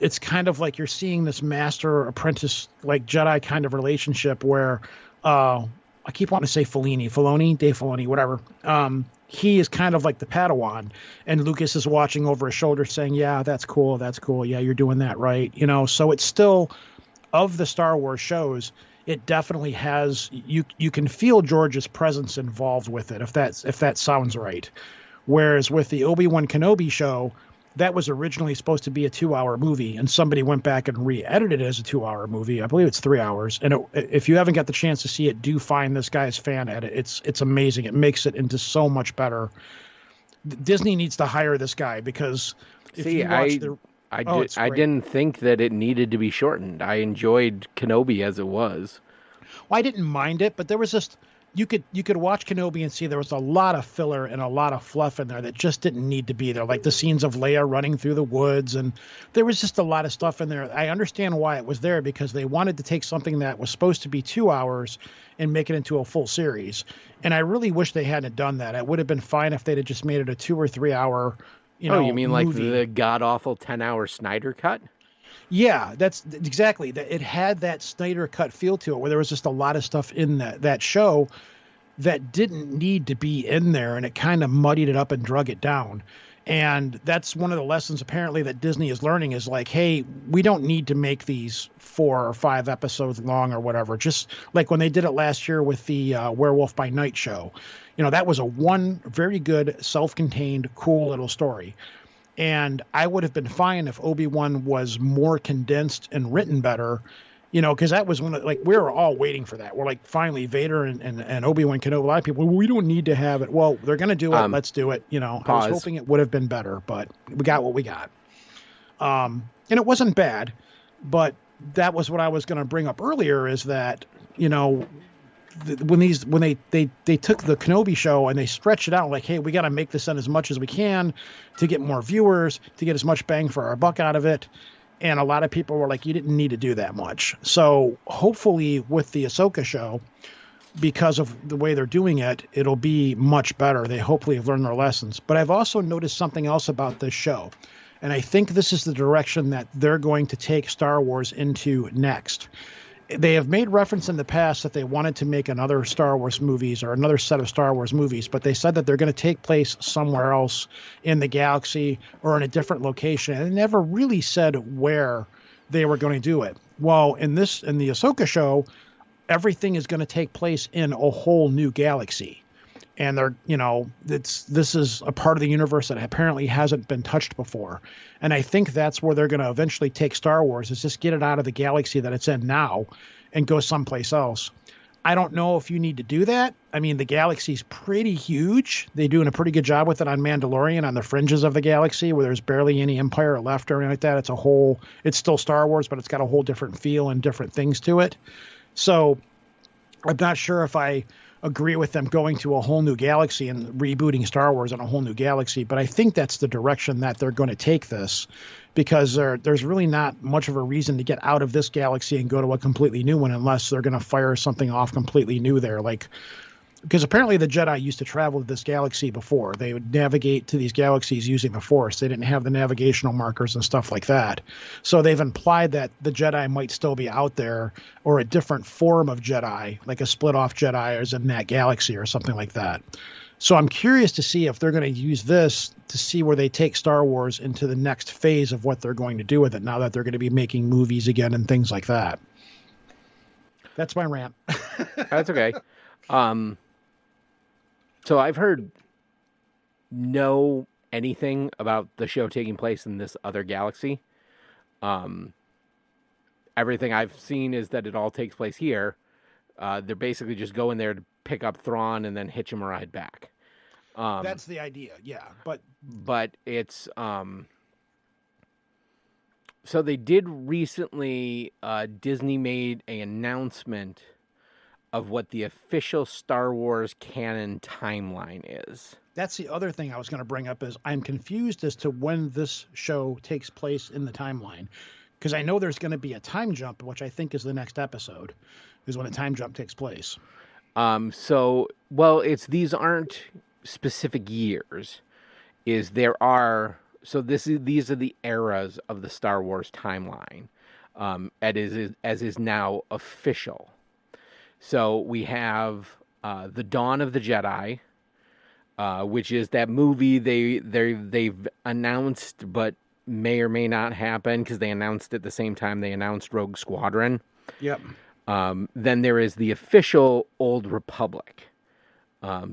it's kind of like you're seeing this master apprentice, like Jedi kind of relationship where I keep wanting to say Filoni, Dave Filoni, whatever. He is kind of like the Padawan, and Lucas is watching over his shoulder saying, yeah, that's cool. Yeah, you're doing that right. So it's still, of the Star Wars shows, it definitely has, you can feel George's presence involved with it, if that sounds right. Whereas with the Obi-Wan Kenobi show, that was originally supposed to be a 2-hour movie, and somebody went back and re-edited it as a 2-hour movie. I believe it's 3 hours. And if you haven't got the chance to see it, do find this guy's fan edit. It's amazing. It makes it into so much better. Disney needs to hire this guy, because I didn't think that it needed to be shortened. I enjoyed Kenobi as it was. Well, I didn't mind it, but there was just, you could watch Kenobi and see there was a lot of filler and a lot of fluff in there that just didn't need to be there. Like the scenes of Leia running through the woods, and there was just a lot of stuff in there. I understand why it was there, because they wanted to take something that was supposed to be 2 hours and make it into a full series. And I really wish they hadn't done that. It would have been fine if they'd have just made it a 2 or 3 hour, you mean movie. Like the god-awful 10-hour Snyder cut? Yeah, that's exactly. It had that Snyder cut feel to it, where there was just a lot of stuff in that show that didn't need to be in there, and it kind of muddied it up and drug it down. And that's one of the lessons apparently that Disney is learning, is like, hey, we don't need to make these 4 or 5 episodes long or whatever. Just like when they did it last year with the Werewolf by Night show. That was one very good, self-contained, cool little story. And I would have been fine if Obi-Wan was more condensed and written better, because that was we were all waiting for that. We're like, finally, Vader and Obi-Wan Kenobi. A lot of people, well, we don't need to have it. Well, they're going to do it. Let's do it. I was hoping it would have been better, but we got what we got. And it wasn't bad, but that was what I was going to bring up earlier, is that, when they took the Kenobi show and they stretched it out, like, hey, we got to make this in as much as we can to get more viewers, to get as much bang for our buck out of it. And a lot of people were like, you didn't need to do that much. So hopefully with the Ahsoka show, because of the way they're doing it, it'll be much better. They hopefully have learned their lessons. But I've also noticed something else about this show. And I think this is the direction that they're going to take Star Wars into next. They have made reference in the past that they wanted to make another Star Wars movies or another set of Star Wars movies, but they said that they're going to take place somewhere else in the galaxy or in a different location. And they never really said where they were going to do it. Well, in the Ahsoka show, everything is going to take place in a whole new galaxy. And this is a part of the universe that apparently hasn't been touched before. And I think that's where they're going to eventually take Star Wars, is just get it out of the galaxy that it's in now and go someplace else. I don't know if you need to do that. I mean, the galaxy's pretty huge. They're doing a pretty good job with it on Mandalorian, on the fringes of the galaxy where there's barely any Empire left or anything like that. It's still Star Wars, but it's got a whole different feel and different things to it. So I'm not sure if I agree with them going to a whole new galaxy and rebooting Star Wars in a whole new galaxy, but I think that's the direction that they're going to take this, because there's really not much of a reason to get out of this galaxy and go to a completely new one unless they're going to fire something off completely new there. Because apparently the Jedi used to travel to this galaxy before. They would navigate to these galaxies using the Force. They didn't have the navigational markers and stuff like that. So they've implied that the Jedi might still be out there, or a different form of Jedi, like a split-off Jedi is in that galaxy or something like that. So I'm curious to see if they're going to use this to see where they take Star Wars into the next phase of what they're going to do with it now that they're going to be making movies again and things like that. That's my rant. That's okay. So I've heard anything about the show taking place in this other galaxy. Everything I've seen is that it all takes place here. They're basically just going there to pick up Thrawn and then hitch him a ride back. That's the idea, yeah. But it's so they did recently. Disney made an announcement of what the official Star Wars canon timeline is. That's the other thing I was going to bring up, is I'm confused as to when this show takes place in the timeline. Because I know there's going to be a time jump, which I think is the next episode, is when the time jump takes place. These aren't specific years. These are the eras of the Star Wars timeline, as is now official. So we have The Dawn of the Jedi, which is that movie they've announced but may or may not happen, because they announced it the same time they announced Rogue Squadron. Yep. Then there is the official Old Republic.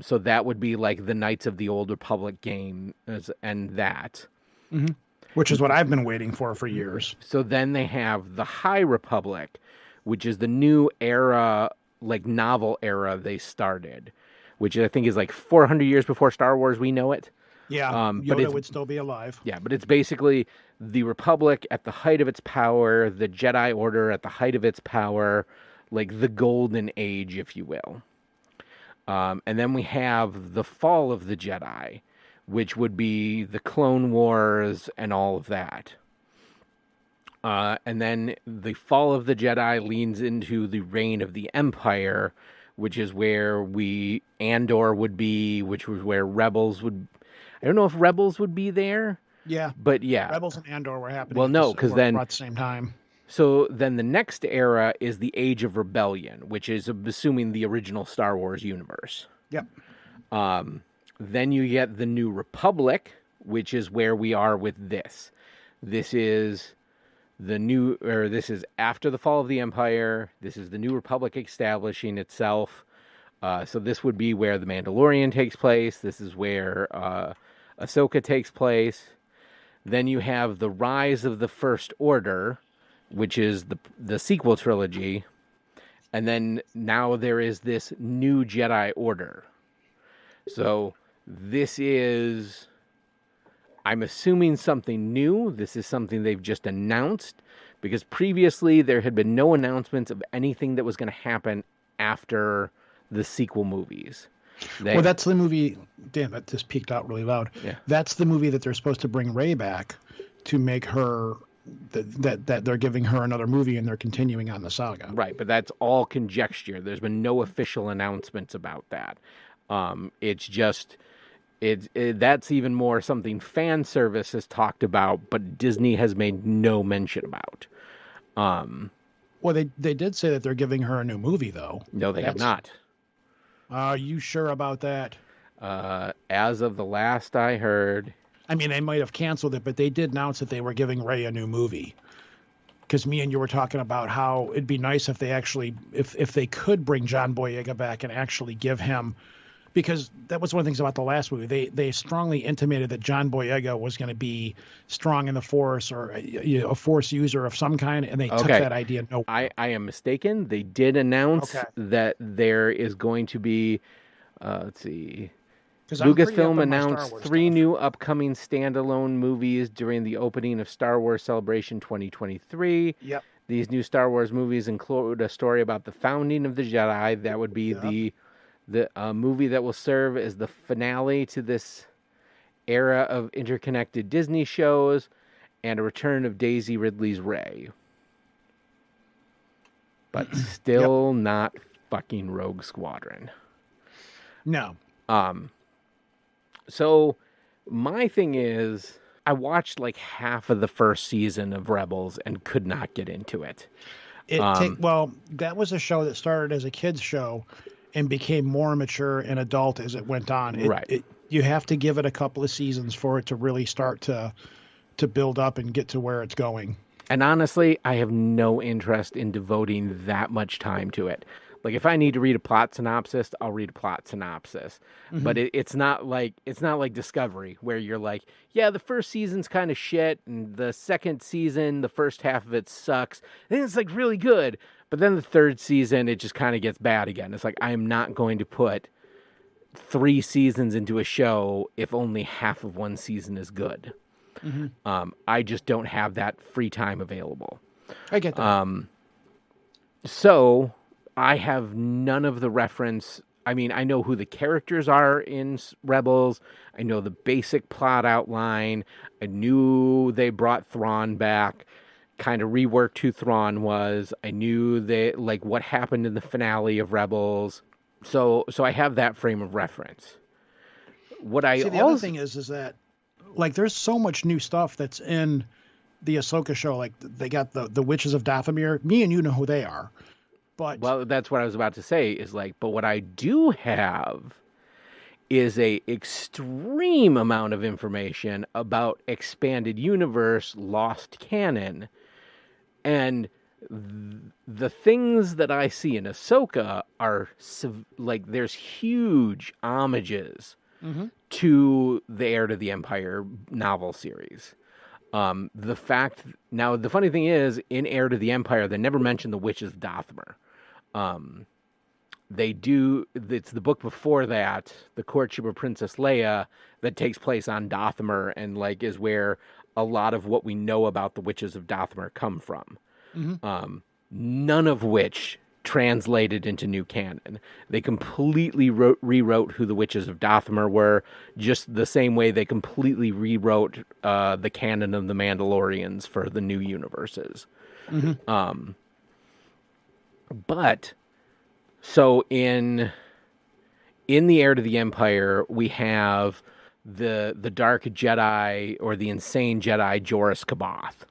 So that would be like the Knights of the Old Republic game and that. Mm-hmm. Which is what I've been waiting for years. So then they have the High Republic, which is the new era, like novel era they started, which I think is like 400 years before Star Wars we know it. Yeah, Yoda would still be alive. Yeah, but it's basically the Republic at the height of its power, the Jedi Order at the height of its power, like the Golden Age, if you will. And then we have the Fall of the Jedi, which would be the Clone Wars and all of that. And then the Fall of the Jedi leans into the Reign of the Empire, which is where Andor would be, which was where Rebels would... I don't know if Rebels would be there. Yeah. But yeah. Rebels and Andor were happening at the same time. So then the next era is the Age of Rebellion, which is assuming the original Star Wars universe. Yep. Then you get the New Republic, which is where we are with this. This is after the fall of the Empire. This is the New Republic establishing itself. So this would be where The Mandalorian takes place. This is where Ahsoka takes place. Then you have the Rise of the First Order, which is the sequel trilogy. And then now there is this new Jedi Order. So this is, I'm assuming, something new. This is something they've just announced, because previously there had been no announcements of anything that was going to happen after the sequel movies. Well, that's the movie. Damn, that just peaked out really loud. Yeah. That's the movie that they're supposed to bring Rey back to make her that they're giving her another movie and they're continuing on the saga. Right, but that's all conjecture. There's been no official announcements about that. It's just that's even more something fan service has talked about, but Disney has made no mention about. Well, they did say that they're giving her a new movie, though. No, they have not. Are you sure about that? As of the last I heard, I mean, they might have canceled it, but they did announce that they were giving Ray a new movie. Because me and you were talking about how it'd be nice if they actually, if they could bring John Boyega back and actually give him, because that was one of the things about the last movie. They strongly intimated that John Boyega was going to be strong in the Force or a Force user of some kind, and they took that idea. No, I am mistaken. They did announce that there is going to be, let's see. Lucasfilm announced 3 new upcoming standalone movies during the opening of Star Wars Celebration 2023. Yep. These new Star Wars movies include a story about the founding of the Jedi. That would be the movie that will serve as the finale to this era of interconnected Disney shows, and a return of Daisy Ridley's Rey. But still not fucking Rogue Squadron. No. So my thing is, I watched like half of the first season of Rebels and could not get into it. Well, that was a show that started as a kid's show and became more mature and adult as it went on. You have to give it a couple of seasons for it to really start to build up and get to where it's going. And honestly, I have no interest in devoting that much time to it. Like, if I need to read a plot synopsis, I'll read a plot synopsis. Mm-hmm. But it's not like Discovery, where you're like, yeah, the first season's kind of shit, and the second season, the first half of it sucks. And then it's like really good, but then the third season, it just kind of gets bad again. It's like, I am not going to put 3 seasons into a show if only half of one season is good. Mm-hmm. I just don't have that free time available. I get that. So I have none of the reference. I mean, I know who the characters are in Rebels. I know the basic plot outline. I knew they brought Thrawn back, kind of reworked who Thrawn was. I knew what happened in the finale of Rebels. So I have that frame of reference. The other thing is that, like, there's so much new stuff that's in the Ahsoka show. Like, they got the Witches of Dathomir. Me and you know who they are. Well, that's what I was about to say, is like, but what I do have is a extreme amount of information about expanded universe, lost canon, and the things that I see in Ahsoka are like, there's huge homages to the Heir to the Empire novel series. The funny thing is, in Heir to the Empire, they never mention the Witches of Dathomir. They do. It's the book before that, The Courtship of Princess Leia, that takes place on Dathomir, and like is where a lot of what we know about the Witches of Dathomir come from. Mm-hmm. None of which translated into new canon. They completely rewrote who the Witches of Dathomir were, just the same way they completely rewrote the canon of the Mandalorians for the new universes. Mm-hmm. But so in the Heir to the Empire, we have the Dark Jedi, or the insane Jedi, Joruus C'baoth,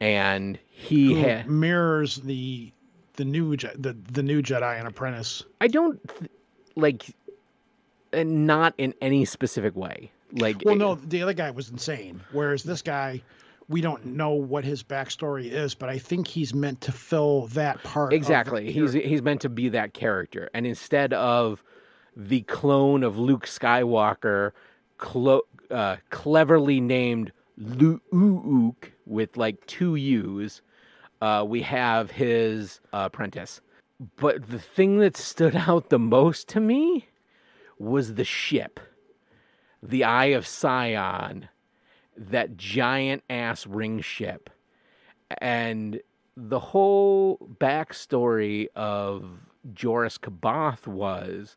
and he mirrors the new Jedi and Apprentice. I don't not in any specific way. No, the other guy was insane, whereas this guy, we don't know what his backstory is, but I think he's meant to fill that part. Exactly. He's meant to be that character. And instead of the clone of Luke Skywalker, cleverly named Luke with like 2 U's, we have his apprentice. But the thing that stood out the most to me was the ship, the Eye of Sion, that giant ass ring ship. And the whole backstory of Joruus C'baoth was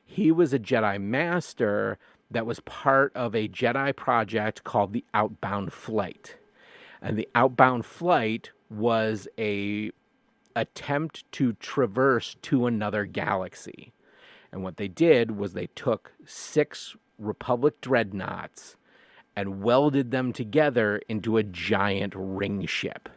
he was a Jedi Master that was part of a Jedi project called the Outbound Flight. And the outbound flight was a attempt to traverse to another galaxy. And what they did was they took 6 Republic dreadnoughts and welded them together into a giant ring ship.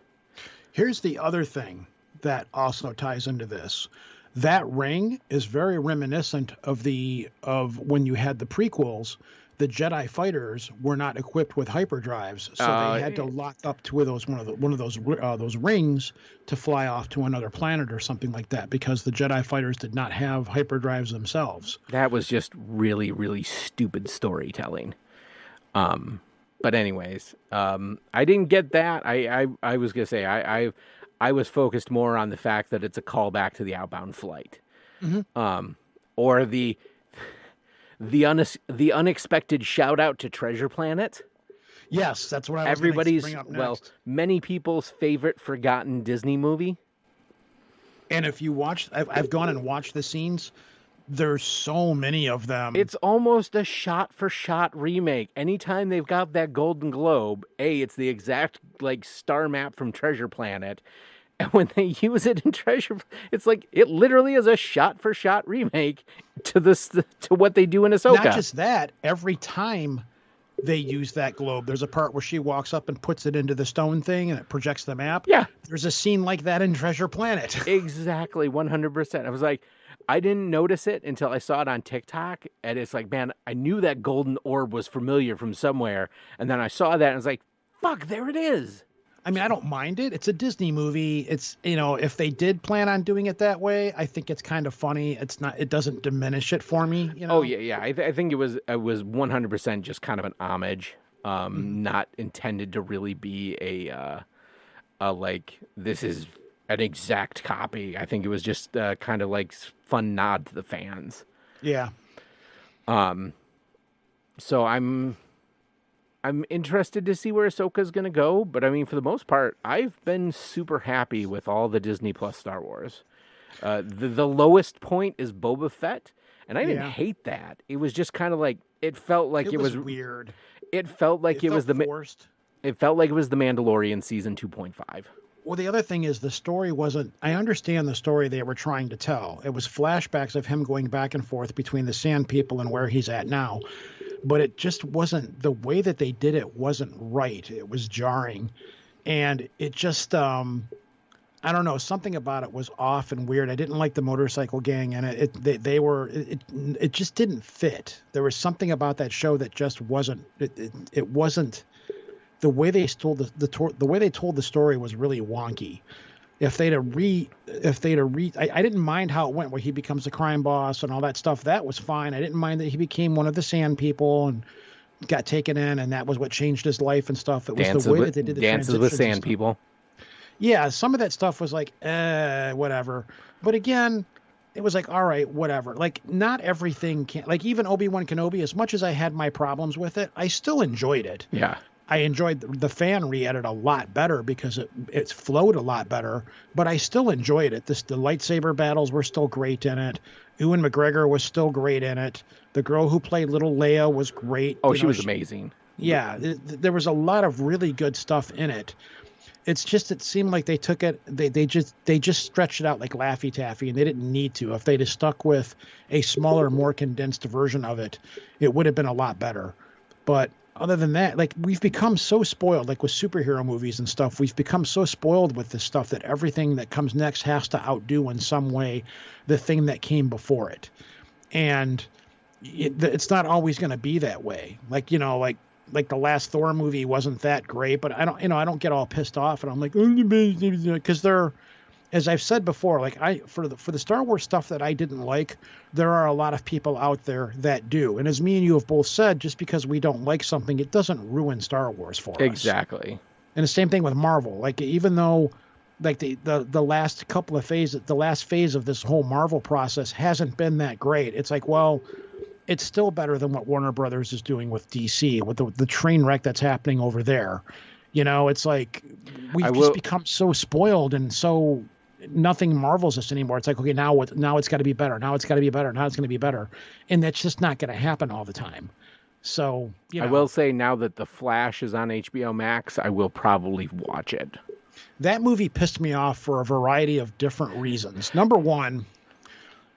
Here's the other thing that also ties into this. That ring is very reminiscent of when you had the prequels. The Jedi fighters were not equipped with hyperdrives, so they had to lock up to one of those rings to fly off to another planet or something like that, because the Jedi fighters did not have hyperdrives themselves. That was just really, really stupid storytelling. But anyways, I didn't get that. I was gonna say I was focused more on the fact that it's a callback to the outbound flight, or the unexpected shout out to Treasure Planet. Yes, that's what I was going to bring up next. Many people's favorite forgotten Disney movie. And if you watch, I've gone and watched the scenes. There's so many of them. It's almost a shot-for-shot remake. Anytime they've got that Golden Globe, it's the exact star map from Treasure Planet. And when they use it in Treasure, it's like it literally is a shot-for-shot remake to what they do in Ahsoka. Not just that, every time they use that globe, there's a part where she walks up and puts it into the stone thing and it projects the map. Yeah. There's a scene like that in Treasure Planet. Exactly, 100%. I was like, I didn't notice it until I saw it on TikTok, and it's like, man, I knew that golden orb was familiar from somewhere, and then I saw that, and I was like, fuck, there it is. I mean, I don't mind it. It's a Disney movie. It's, if they did plan on doing it that way, I think it's kind of funny. It doesn't diminish it for me. Oh yeah. I think it was 100% just kind of an homage, not intended to really be a this is an exact copy. I think it was just kind of fun nod to the fans. Yeah. So I'm interested to see where Ahsoka's going to go, but I mean, for the most part, I've been super happy with all the Disney Plus Star Wars. The lowest point is Boba Fett, and I didn't hate that. It was just kind of it felt like it was weird. It felt like it was forced. It felt like it was the Mandalorian season 2.5. Well, the other thing is the story wasn't... I understand the story they were trying to tell. It was flashbacks of him going back and forth between the Sand People and where he's at now. But it just wasn't... The way that they did it wasn't right. It was jarring. And it just... I don't know. Something about it was off and weird. I didn't like the motorcycle gang, and it just didn't fit. There was something about that show that just wasn't... It wasn't... The way they told the way they told the story was really wonky. I didn't mind how it went, where he becomes a crime boss and all that stuff. That was fine. I didn't mind that he became one of the Sand People and got taken in, and that was what changed his life and stuff. It was the way that they did the Dances with Sand People. Yeah, some of that stuff was whatever. But again, it was all right, whatever. Not everything can. Even Obi-Wan Kenobi, as much as I had my problems with it, I still enjoyed it. Yeah. I enjoyed the fan re-edit a lot better because it flowed a lot better, but I still enjoyed it. The lightsaber battles were still great in it. Ewan McGregor was still great in it. The girl who played little Leia was great. Oh, she was amazing. Yeah, there was a lot of really good stuff in it. It's just, it seemed like they took it, they just stretched it out like Laffy Taffy, and they didn't need to. If they'd have stuck with a smaller, more condensed version of it, it would have been a lot better. But other than that, we've become so spoiled, with superhero movies and stuff, we've become so spoiled with this stuff that everything that comes next has to outdo in some way the thing that came before it. And it's not always going to be that way. The last Thor movie wasn't that great, but I don't get all pissed off and I'm like, because they're, as I've said before, for the Star Wars stuff that I didn't like, there are a lot of people out there that do. And as me and you have both said, just because we don't like something, it doesn't ruin Star Wars for us. Exactly. And the same thing with Marvel. Even though the last couple of phases, the last phase of this whole Marvel process hasn't been that great. It's it's still better than what Warner Brothers is doing with DC, with the train wreck that's happening over there. It's we've just become so spoiled and so nothing marvels us anymore. It's okay, now it's got to be better. Now it's got to be better. Now it's going to be better. And that's just not going to happen all the time. So, I will say now that The Flash is on HBO Max, I will probably watch it. That movie pissed me off for a variety of different reasons. Number one,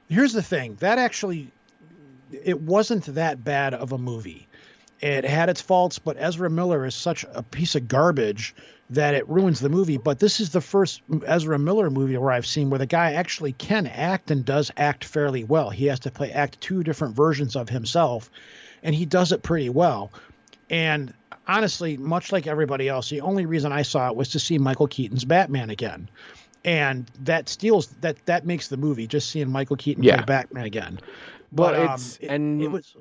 here's the thing. That actually, it wasn't that bad of a movie. It had its faults, but Ezra Miller is such a piece of garbage that it ruins the movie. But this is the first Ezra Miller movie where I've seen where the guy actually can act and does act fairly well. He has to act two different versions of himself, and he does it pretty well. And honestly, much like everybody else, the only reason I saw it was to see Michael Keaton's Batman again. And that makes the movie, just seeing Michael Keaton play Batman again. But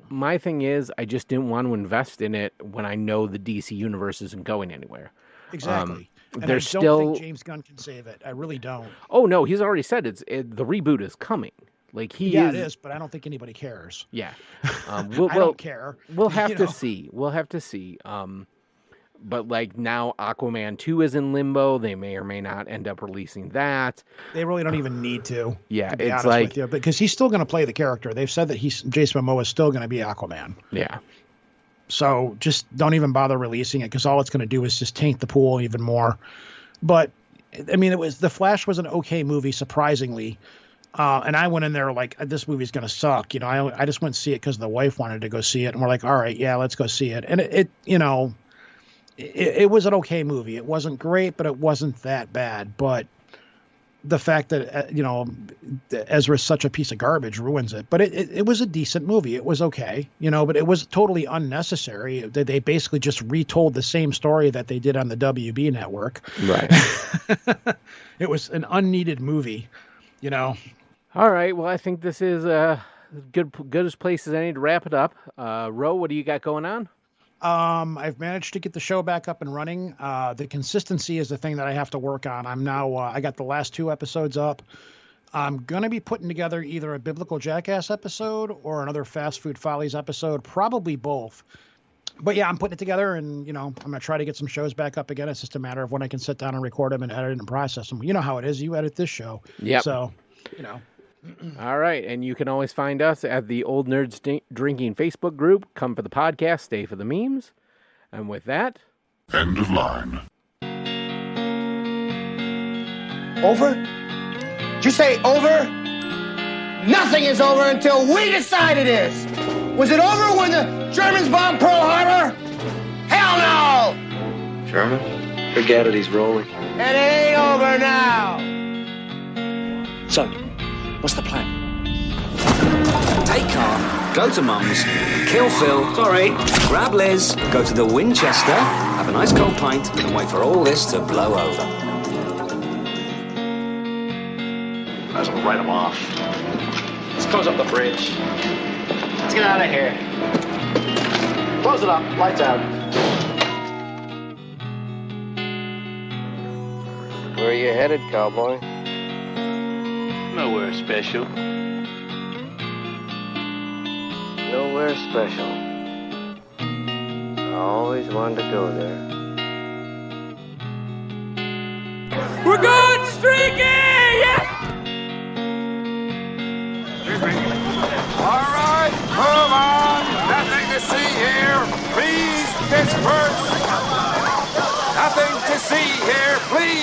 my thing is, I just didn't want to invest in it when I know the DC universe isn't going anywhere. Exactly. And I don't think James Gunn can save it. I really don't. Oh no, he's already said the reboot is coming. Like it is, but I don't think anybody cares. Yeah, I don't care. We'll have to see. We'll have to see. But like now, Aquaman 2 is in limbo. They may or may not end up releasing that. They really don't even need to. Yeah, to be honest with you, because he's still going to play the character. They've said that Jason Momoa is still going to be Aquaman. Yeah. So just don't even bother releasing it, because all it's going to do is just taint the pool even more. But I mean, The Flash was an okay movie, surprisingly. And I went in there like, this movie's going to suck. I just went to see it because the wife wanted to go see it, and we're like, all right, yeah, let's go see it. And it was an okay movie. It wasn't great, but it wasn't that bad. But the fact that, Ezra's such a piece of garbage ruins it. But it was a decent movie. It was okay, but it was totally unnecessary. They basically just retold the same story that they did on the WB network. Right. It was an unneeded movie, All right. Well, I think this is good as place as any to wrap it up. Ro, what do you got going on? I've managed to get the show back up and running. The consistency is the thing that I have to work on. I'm now, I got the last 2 episodes up. I'm going to be putting together either a Biblical Jackass episode or another Fast Food Follies episode, probably both. But yeah, I'm putting it together, and, I'm going to try to get some shows back up again. It's just a matter of when I can sit down and record them and edit and process them. You know how it is. You edit this show. Yeah. So, All right, and you can always find us at the Old Nerds Drinking Facebook group. Come for the podcast, stay for the memes. And with that... End of line. Over? Did you say over? Nothing is over until we decide it is. Was it over when the Germans bombed Pearl Harbor? Hell no! German? Forget it, he's rolling. It ain't over now. So, what's the plan? Take car, go to Mum's, kill Phil, sorry, grab Liz, go to the Winchester, have a nice cold pint, and wait for all this to blow over. Might as well write him off. Let's close up the bridge. Let's get out of here. Close it up. Lights out. Where are you headed, cowboy? Nowhere special. Nowhere special. I always wanted to go there. We're going streaking! Yeah! All right, move on. Nothing to see here. Please disperse. Nothing to see here. Please